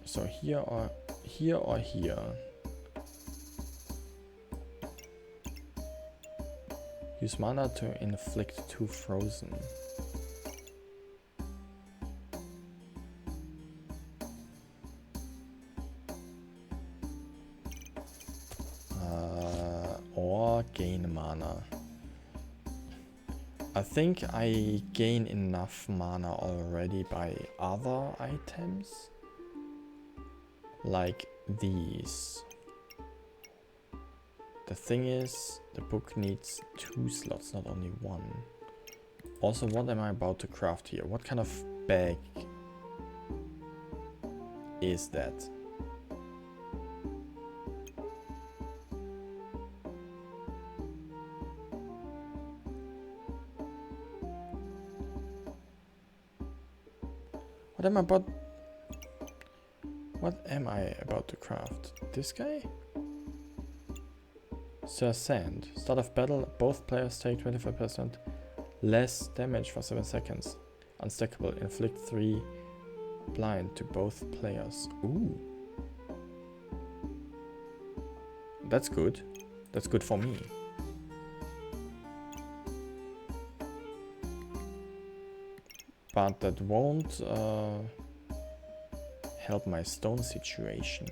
So here or here. Use mana to inflict 2 frozen. Or gain mana. I think I gain enough mana already by other items. Like these. The thing is, the book needs 2 slots, not only 1. Also, what am I about to craft here? What kind of bag is that? What am I about to craft? This guy? Sir Sand. Start of battle, both players take 25% less damage for 7 seconds. Unstackable. Inflict 3 blind to both players. Ooh. That's good. That's good for me. But that won't help my stone situation.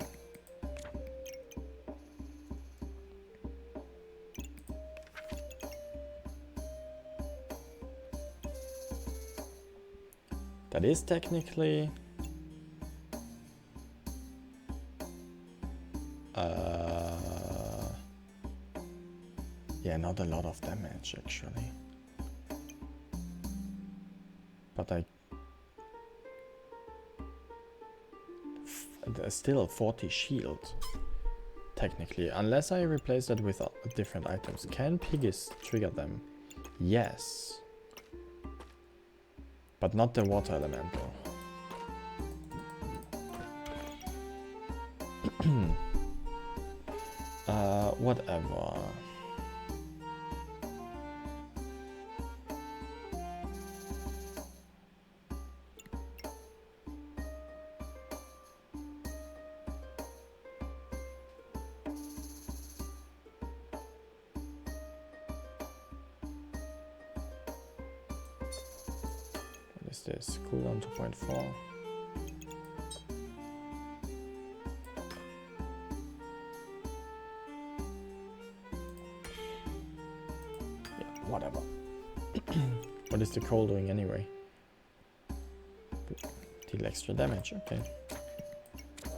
That is technically yeah, not a lot of damage actually. But still 40 shield. technically, unless I replace that with different items. Can Piggies trigger them? Yes. But not the water elemental. Whatever. What is this? Cooldown 2.4. Whatever. What is the coal doing anyway? Deal extra damage, okay.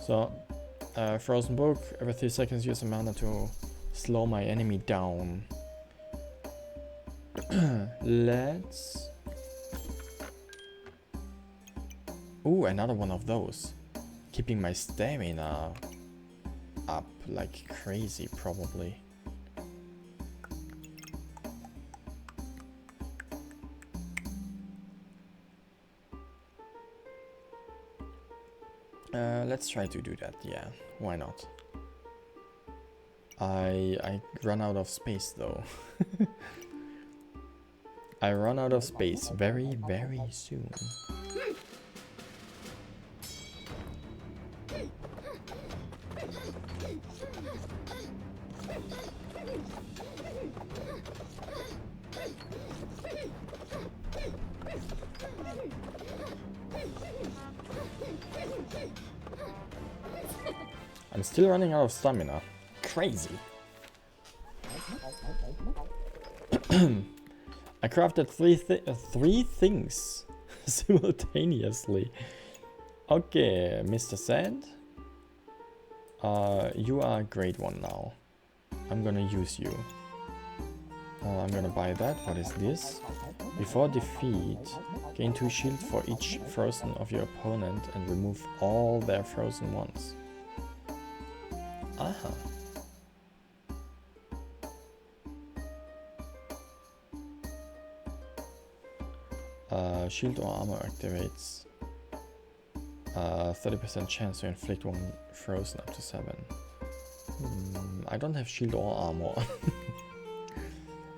So, Frozen Book, every 3 seconds use a mana to slow my enemy down. Let's... Ooh, another one of those. Keeping my stamina up like crazy, probably. Let's try to do that, yeah. Why not? I run out of space though. I run out of space very, very soon. I'm still running out of stamina. Crazy. I crafted three things simultaneously. Okay, Mr. Sand. You are a great one now. I'm gonna use you. I'm gonna buy that. What is this? Before defeat, gain 2 shield for each frozen of your opponent and remove all their frozen ones. Aha. Shield or armor activates. 30% chance to inflict 1 frozen up to 7. I don't have shield or armor.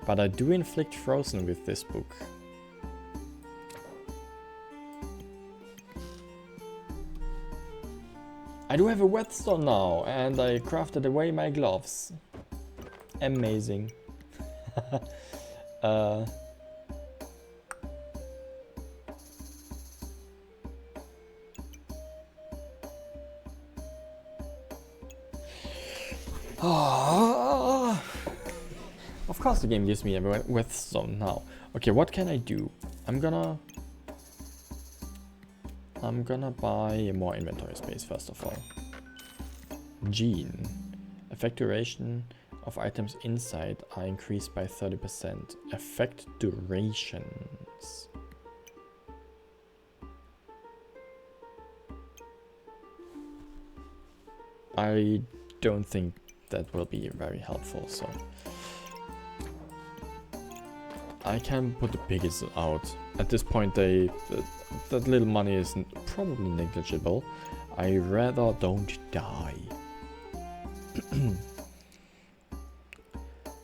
But I do inflict frozen with this book. I do have a whetstone now, and I crafted away my gloves. Amazing. Of course the game gives me a whetstone now. Okay, what can I do? I'm gonna buy more inventory space first of all. Gene. Effect duration of items inside are increased by 30%. Effect durations. I don't think that will be very helpful, so I can put the piggies out. At this point, that little money is probably negligible. I rather don't die.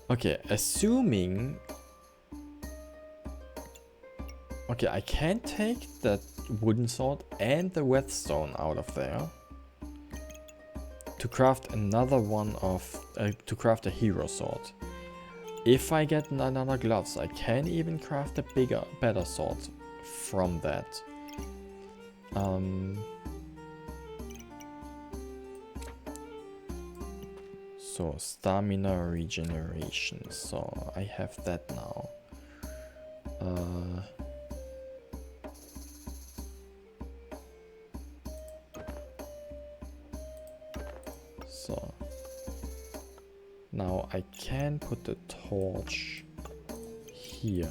Okay, assuming... Okay, I can take that wooden sword and the whetstone out of there to craft another one of... to craft a hero sword. If I get another gloves, I can even craft a better sword from that. So, stamina regeneration. So, I have that now. So, now I can put the torch here.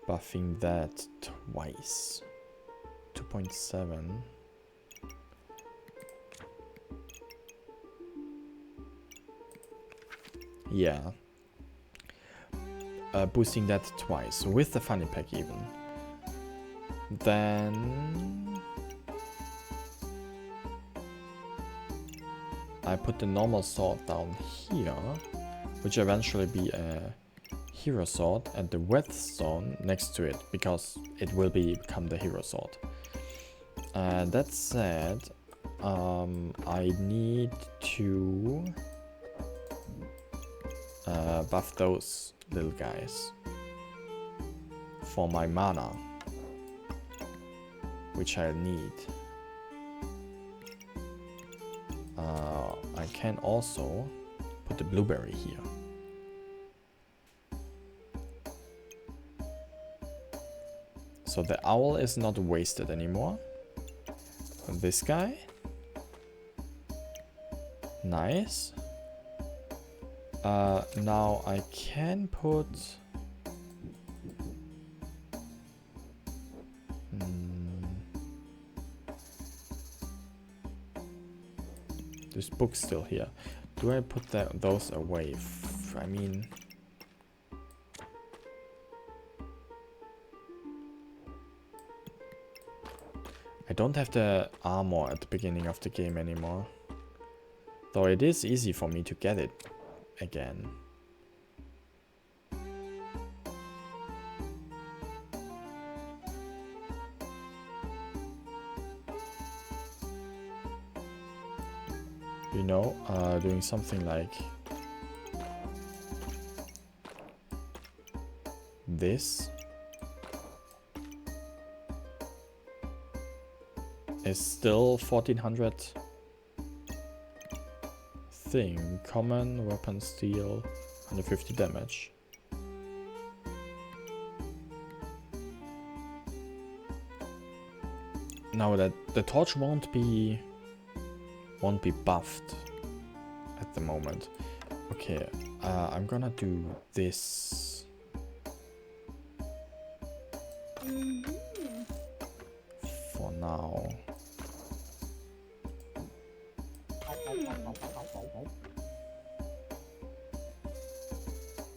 Buffing that twice. 2.7. Yeah. Boosting that twice with the funny pack even. Then I put the normal sword down here, which eventually be a hero sword, and the whetstone next to it, because it will become the hero sword. That said, I need to buff those little guys for my mana, which I'll need. I can also put the blueberry here. So the owl is not wasted anymore. This guy. Nice. Now I can put... This book's still here. Do I put those away? I mean... I don't have the armor at the beginning of the game anymore. Though it is easy for me to get it again. You know, doing something like this is still 1400 thing. Common, weapon, steel, 150 damage. Now that the torch won't be buffed at the moment. Okay, I'm gonna do this for now.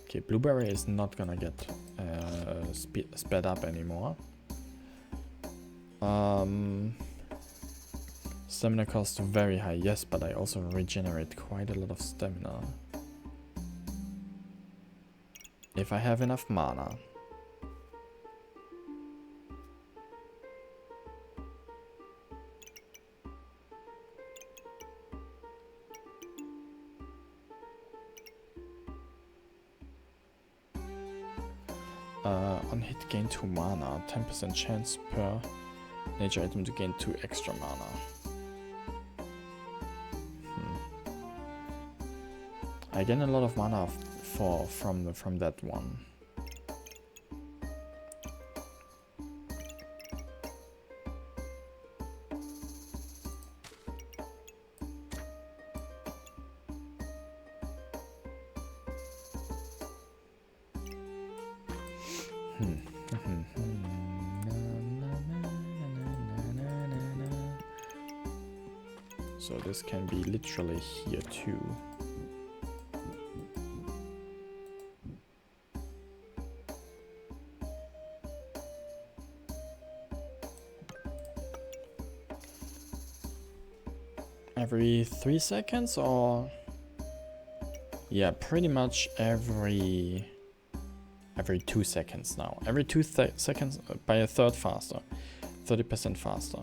Okay, blueberry is not gonna get sped up anymore. Stamina cost very high, yes, but I also regenerate quite a lot of stamina. If I have enough mana. On hit gain 2 mana, 10% chance per nature item to gain 2 extra mana. I gain a lot of mana from that one. So this can be literally here too. Every 3 seconds or... Yeah, pretty much every 2 seconds now. Every 2 seconds by a third faster. 30% faster.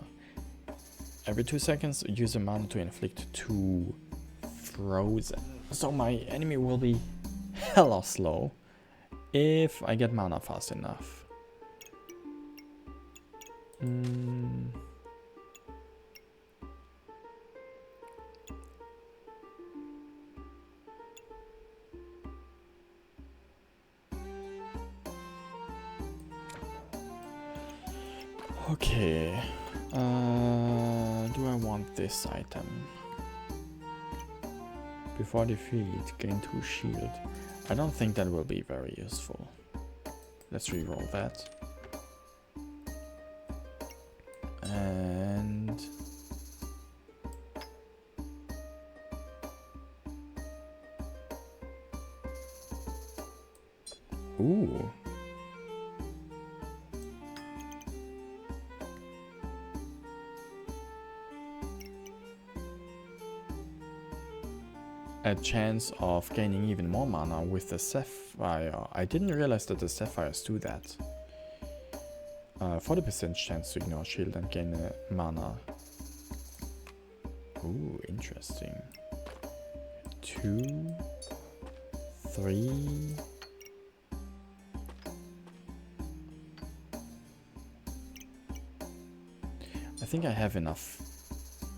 Every 2 seconds use a mana to inflict 2 frozen. So my enemy will be hella slow if I get mana fast enough. Okay, do I want this item? Before defeat, gain 2 shield. I don't think that will be very useful. Let's reroll that. And... ooh. A chance of gaining even more mana with the Sapphire. I didn't realize that the Sapphires do that. 40% chance to ignore shield and gain mana. Ooh, interesting. 2, 3. I think I have enough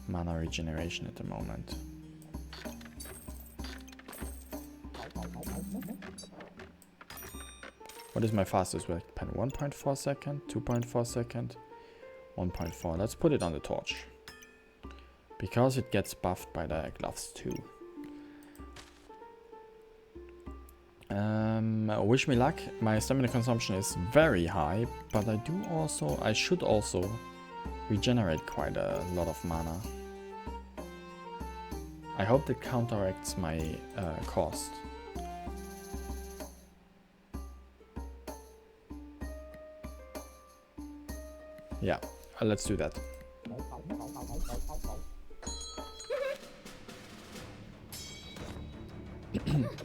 mana regeneration at the moment. What is my fastest weapon? 1.4 second, 2.4 second, 1.4. Let's put it on the torch. Because it gets buffed by the gloves too. Wish me luck. My stamina consumption is very high, but I should also regenerate quite a lot of mana. I hope that counteracts my cost. Yeah, let's do that.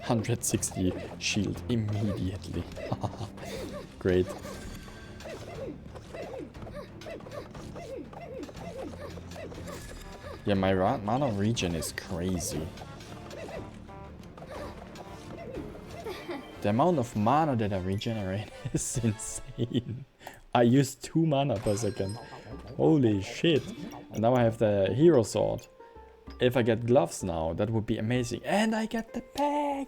$160 shield immediately. Great. Yeah, my mana regen is crazy. The amount of mana that I regenerate is insane. I use 2 mana per second. Holy shit. And now I have the hero sword. If I get gloves now, that would be amazing. And I get the bag!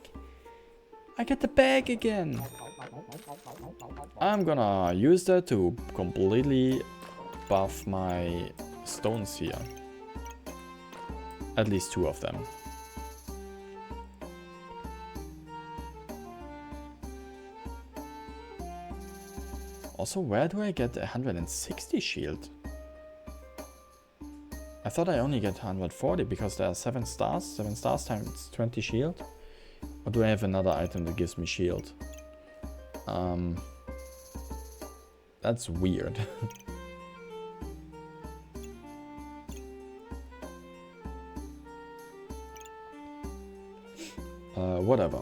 I get the bag again! I'm gonna use that to completely buff my stones here. At least 2 of them. Also, where do I get 160 shield? I thought I only get 140 because there are 7 stars. 7 stars times 20 shield. Or do I have another item that gives me shield? That's weird. Whatever.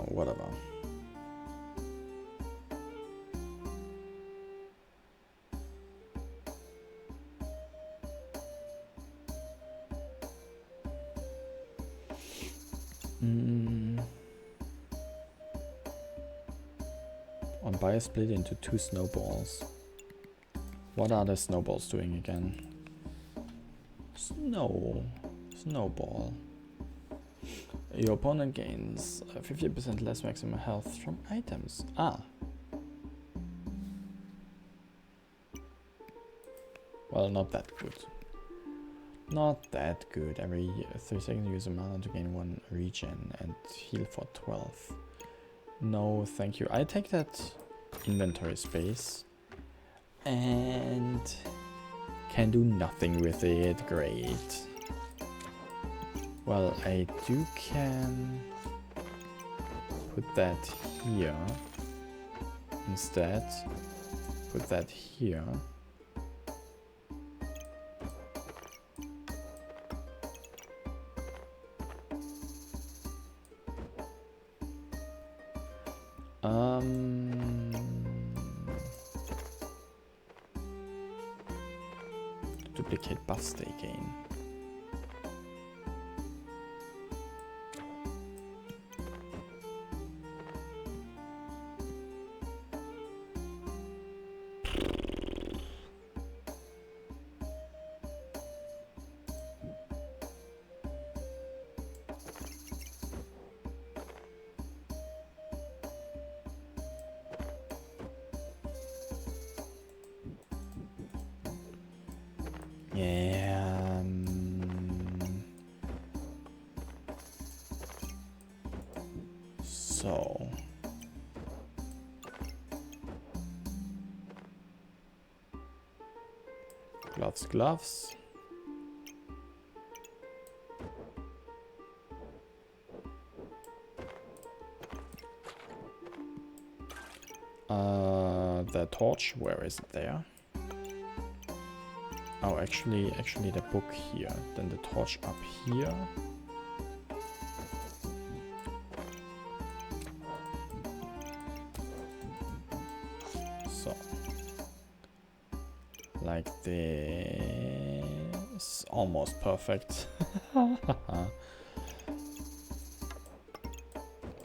On buy a split into 2 snowballs. What are the snowballs doing again? Snowball. Your opponent gains 50% less maximum health from items. Ah. Well, not that good. Not that good. Every 3 seconds use a mana to gain 1 regen and heal for 12. No, thank you. I take that inventory space and can do nothing with it. Great. Well, I can put that here instead. Put that here. Duplicate buffs they gain. So. Gloves, gloves. The torch, where is it there? Oh, actually the book here. Then the torch up here. So. Like this. Almost perfect.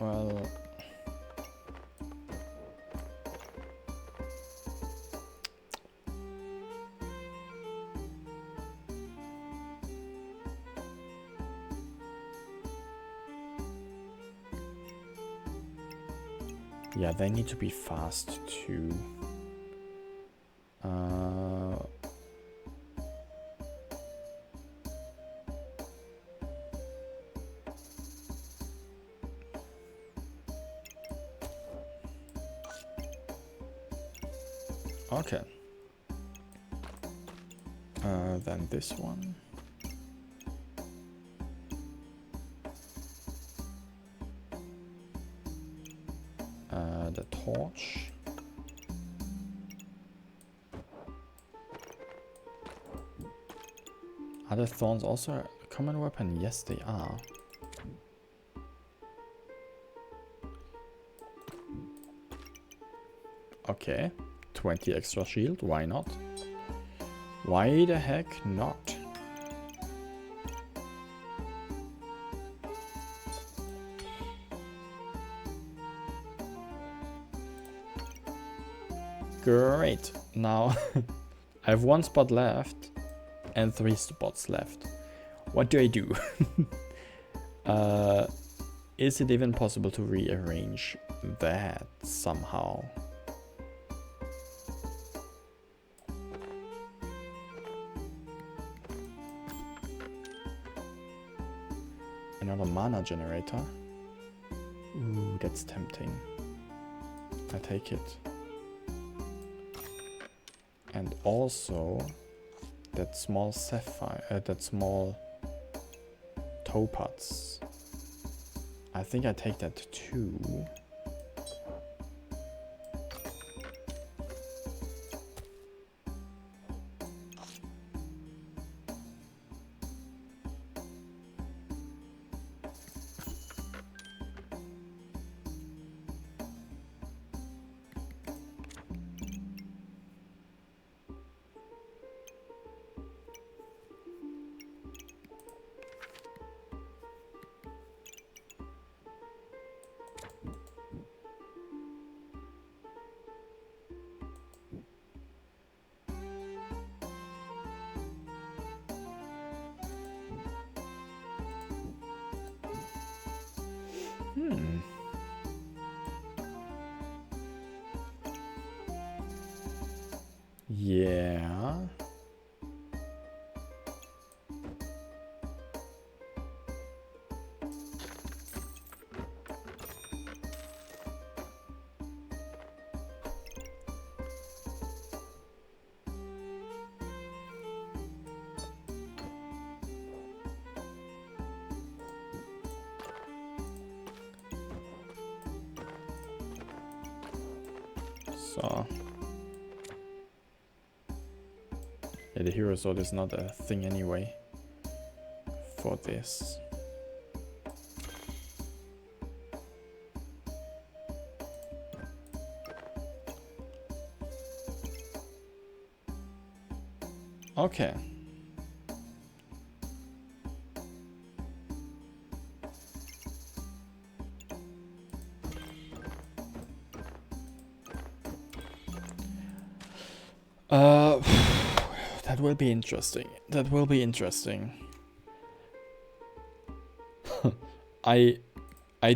Well... yeah, they need to be fast too. Okay. Then this one. The torch. Are the thorns also a common weapon? Yes, they are. Okay. 20 extra shield, why not? Why the heck not? Great. Now I have 1 spot left and 3 spots left. What do I do? Is it even possible to rearrange that somehow? Another mana generator. Ooh, that's tempting. I take it. And also that small sapphire, that small topaz. I think I take that too. Yeah. So. Yeah, the hero sword is not a thing anyway for this. Okay. That will be interesting. That will be interesting. I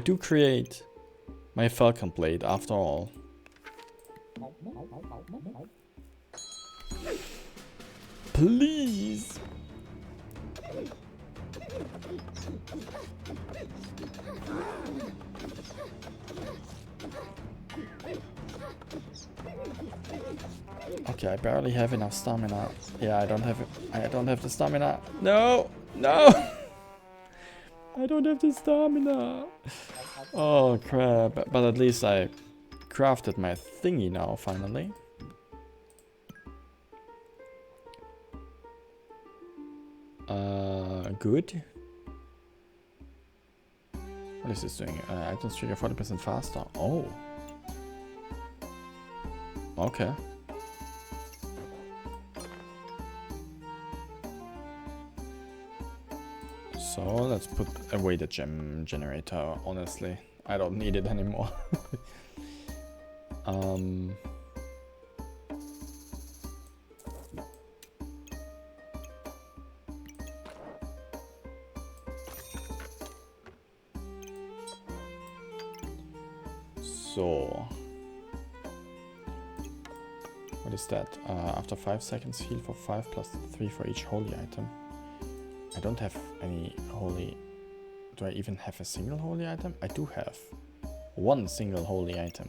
do create my Falcon blade after all. Please. Okay, I barely have enough stamina. Yeah, I don't have the stamina. No! No! I don't have the stamina. Oh crap. But at least I crafted my thingy now, finally. Good. What is this doing? Items trigger 40% faster. Oh. Okay. So let's put away the gem generator, honestly. I don't need it anymore. So, what is that? After 5 seconds, heal for 5 plus 3 for each holy item. I don't have any holy... Do I even have a single holy item? I do have one single holy item.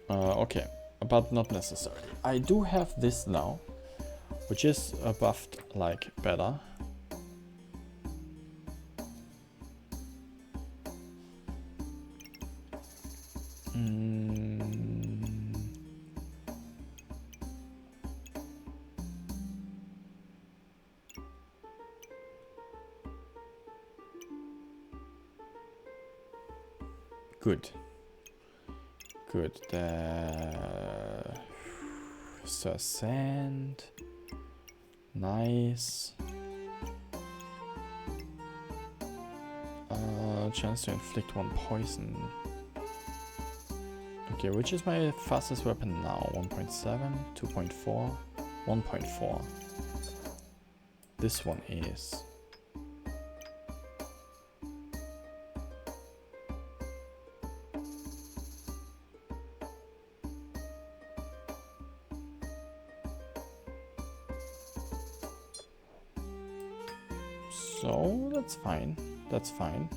Okay, but not necessary. I do have this now, which is buffed like better. Good. Good. So sand. Nice. Chance to inflict 1 poison. Okay, which is my fastest weapon now? 1.7, 2.4, 1.4. This one is. So that's fine. That's fine.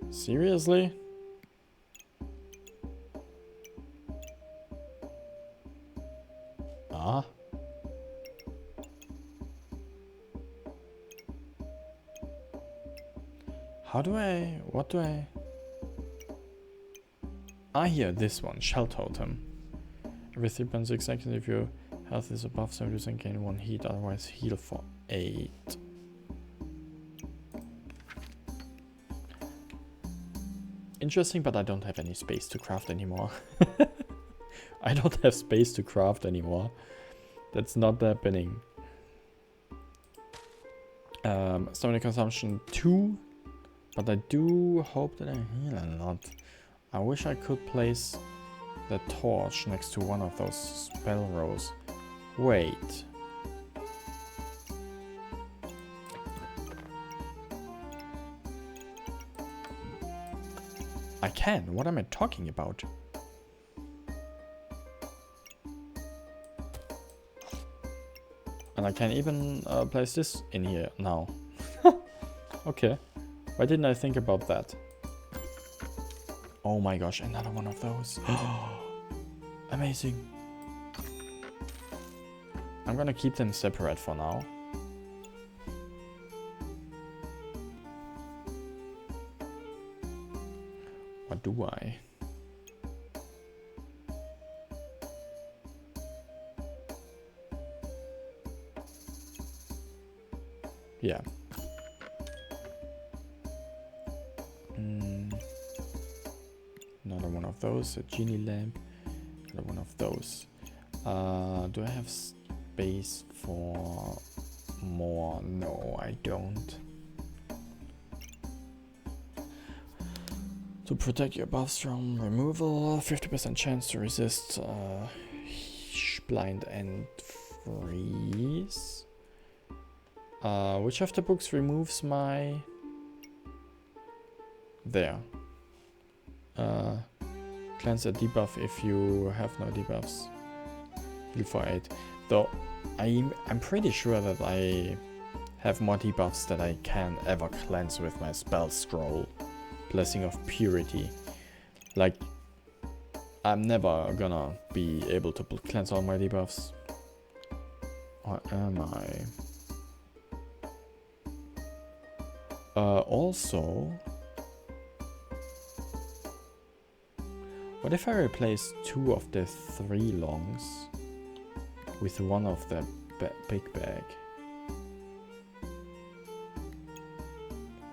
Seriously? Ah. How do I... What do I... Ah, here, this one. Shell Totem. Every 3.6 seconds if your health is above 70% gain 1 heat, otherwise heal for 8. Interesting, but I don't have any space to craft anymore. I don't have space to craft anymore. That's not happening. Stamina consumption 2. But I do hope that I heal a lot. I wish I could place the torch next to one of those spell rows. Wait. I can. What am I talking about? And I can even place this in here now. Okay. Why didn't I think about that? Oh my gosh, another one of those. Amazing. I'm gonna keep them separate for now. What do I? Yeah. Another one of those, a genie lamp. Another one of those. Do I have space for more? No, I don't. To protect your buffs from removal, 50% chance to resist blind and freeze. Which of the books removes my... There. Cleanse a debuff if you have no debuffs. Heal for 8. Though, I'm pretty sure that I have more debuffs that I can ever cleanse with my spell scroll. Blessing of Purity. Like, I'm never gonna be able to cleanse all my debuffs. Or am I? Also, what if I replace 2 of the 3 longs with 1 of the big bag?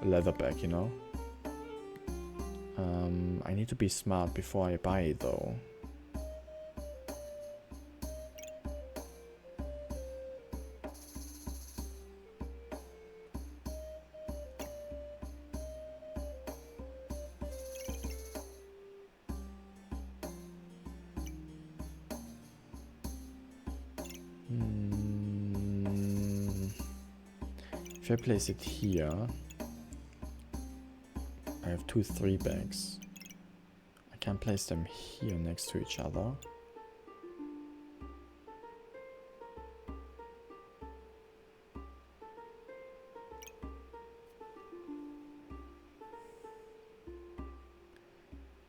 Leather bag, you know? I need to be smart before I buy it though. If I place it here, I have 2 3 bags. I can place them here next to each other.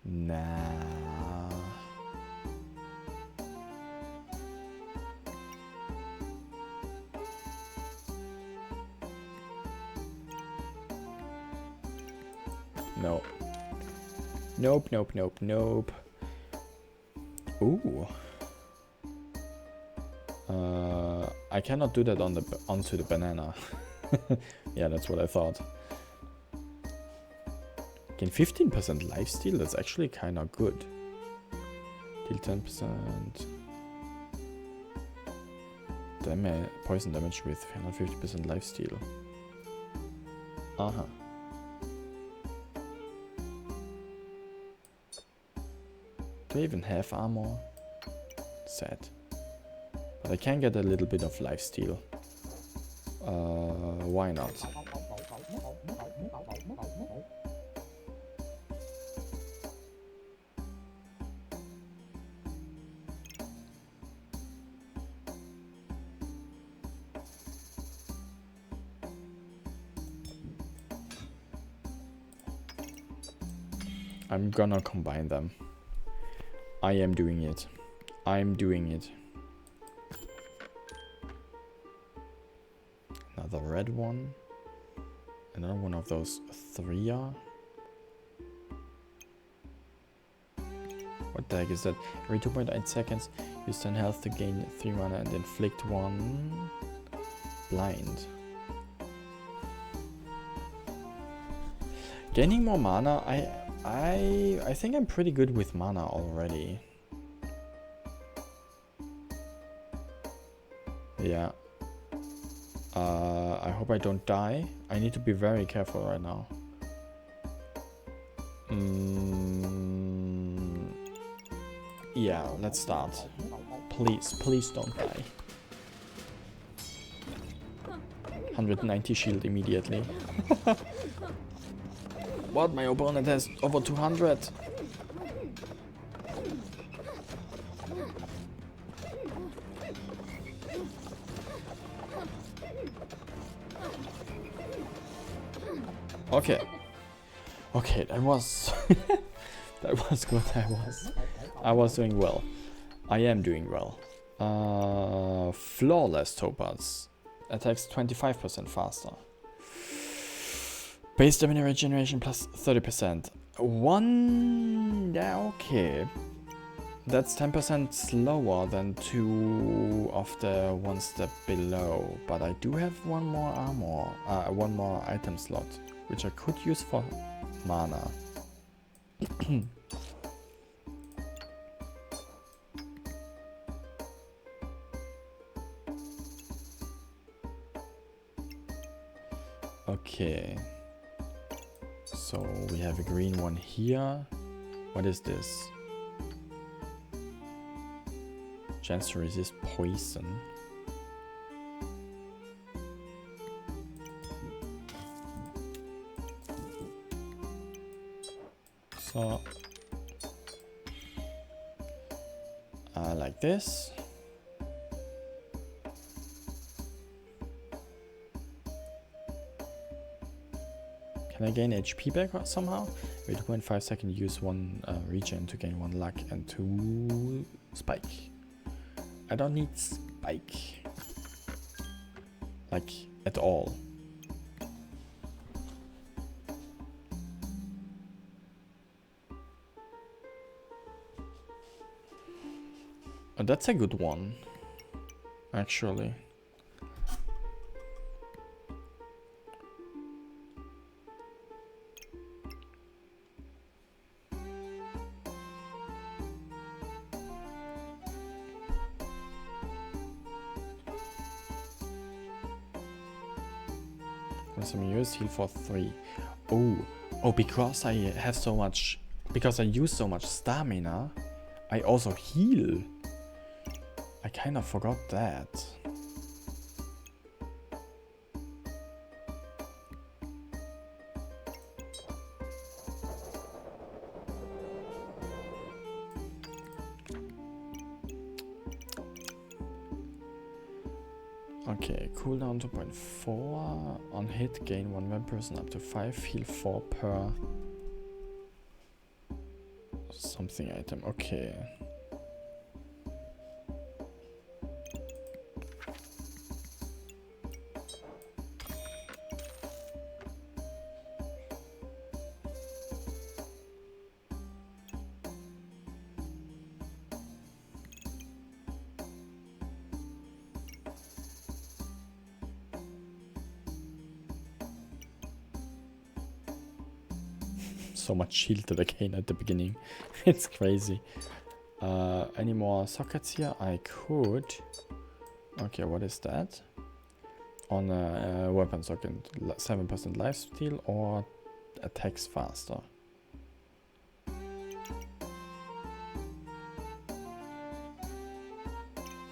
Nah. No. Nope, nope, nope, nope. Ooh. I cannot do that onto the banana. Yeah, that's what I thought. Gain 15% lifesteal, that's actually kinda good. Deal 10% damage, poison damage with 150% lifesteal. Uh-huh. Do I even have armor? Sad. But I can get a little bit of lifesteal. Why not? I'm gonna combine them. I am doing it. I'm doing it. Another red one. Another one of those 3 are. What the heck is that? Every 2.8 seconds, use 10 health to gain 3 mana and inflict 1 blind. Gaining more mana, I think I'm pretty good with mana already. Yeah. I hope I don't die. I need to be very careful right now. Yeah, let's start. Please, please don't die. 190 shield immediately. What? My opponent has over 200. Okay. Okay, that was that was good. I was doing well. I am doing well. Flawless Topaz attacks 25% faster. Base stamina regeneration plus 30%. Yeah, okay. That's 10% slower than 2 of the one step below. But I do have 1 more armor, 1 more item slot, which I could use for mana. Okay. So we have a green one here. What is this? Chance to resist poison. So like this. Can I gain HP back somehow? Wait 2.5 seconds, use 1 regen to gain 1 luck and 2 spike. I don't need spike. Like, at all. Oh, that's a good one, actually. Some use heal for 3. Oh, because I have so much, because I use so much stamina, I also heal. I kind of forgot that. Okay, cooldown 2.4. On hit, gain 1 person up to 5. Heal 4 per something item. Okay. So much shield that I gain at the beginning. It's crazy. Any more sockets here? I could. Okay, what is that? On a weapon socket, 7% lifesteal or attacks faster.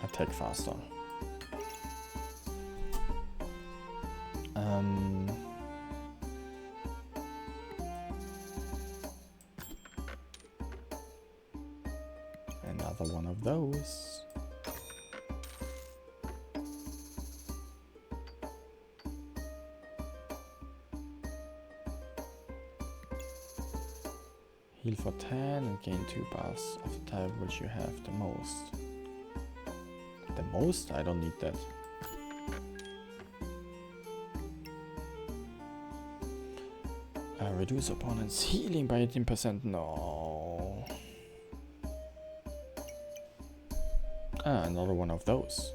Attack faster. Another one of those. Heal for 10 and gain 2 buffs of the type which you have the most. The most? I don't need that. Reduce opponent's healing by 18%. No. Another one of those.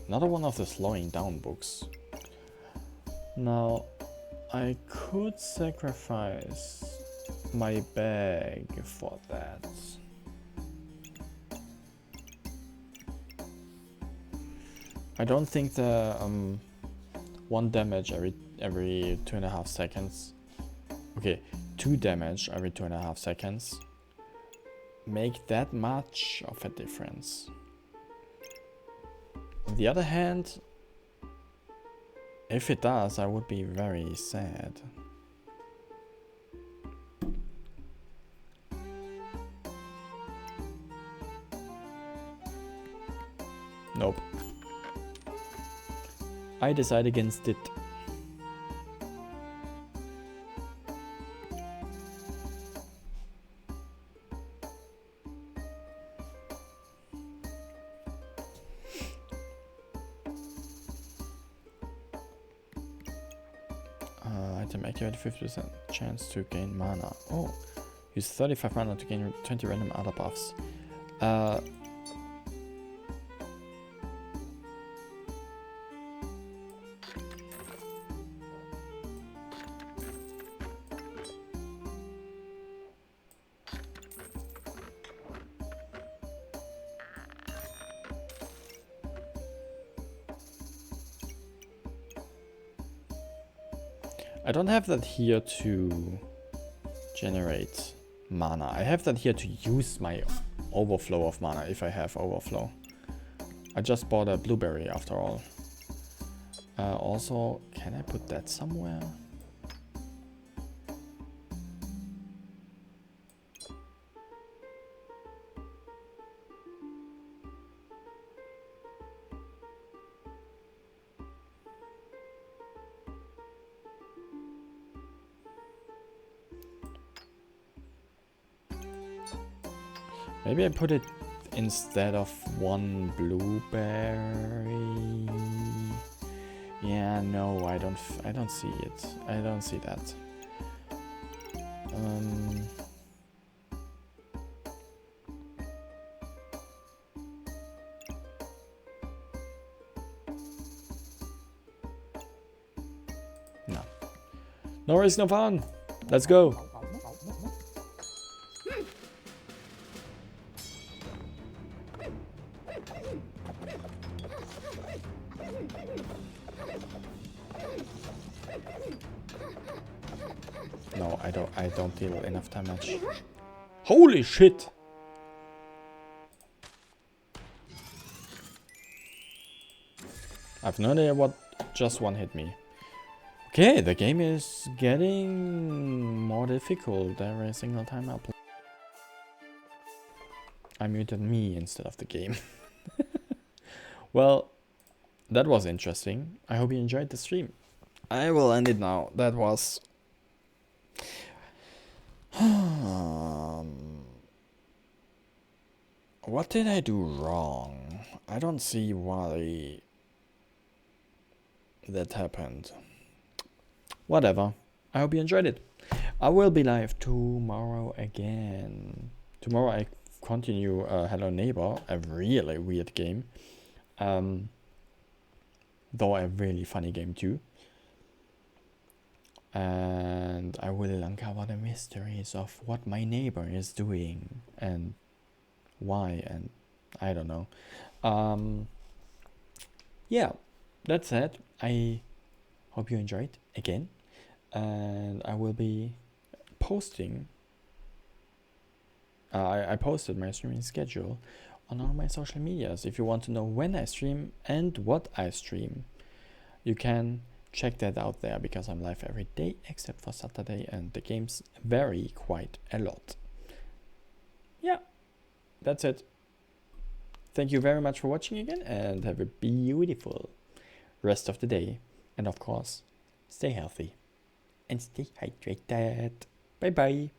Another one of the slowing down books. Now, I could sacrifice my bag for that. I don't think the 1 damage every 2.5 seconds. Okay, 2 damage every 2.5 seconds make that much of a difference. On the other hand, if it does, I would be very sad. Nope. I decide against it. Item activated 50% chance to gain mana. Oh, use 35 mana to gain 20 random other buffs. I don't have that here to generate mana. I have that here to use my overflow of mana if I have overflow. I just bought a blueberry after all. Also, can I put that somewhere? Maybe I put it instead of one blueberry. Yeah, no, I don't see it. I don't see that. No. No risk, no fun. Let's go. No, I don't deal enough damage. Holy shit! I've no idea what just one hit me. Okay, the game is getting more difficult every single time I play. I muted me instead of the game. Well, that was interesting. I hope you enjoyed the stream. I will end it now. That was... What did I do wrong? I don't see why that happened. Whatever. I hope you enjoyed it. I will be live tomorrow again. Tomorrow I continue Hello Neighbor, a really weird game. Though a really funny game too. And I will uncover the mysteries of what my neighbor is doing and why, and I don't know. Yeah, that's it. I hope you enjoyed again, and I will be posting. I posted my streaming schedule on all my social medias. If you want to know when I stream and what I stream, you can check that out there, because I'm live every day except for Saturday, and the games vary quite a lot. Yeah, that's it. Thank you very much for watching again, and have a beautiful rest of the day. And of course, stay healthy and stay hydrated. Bye bye.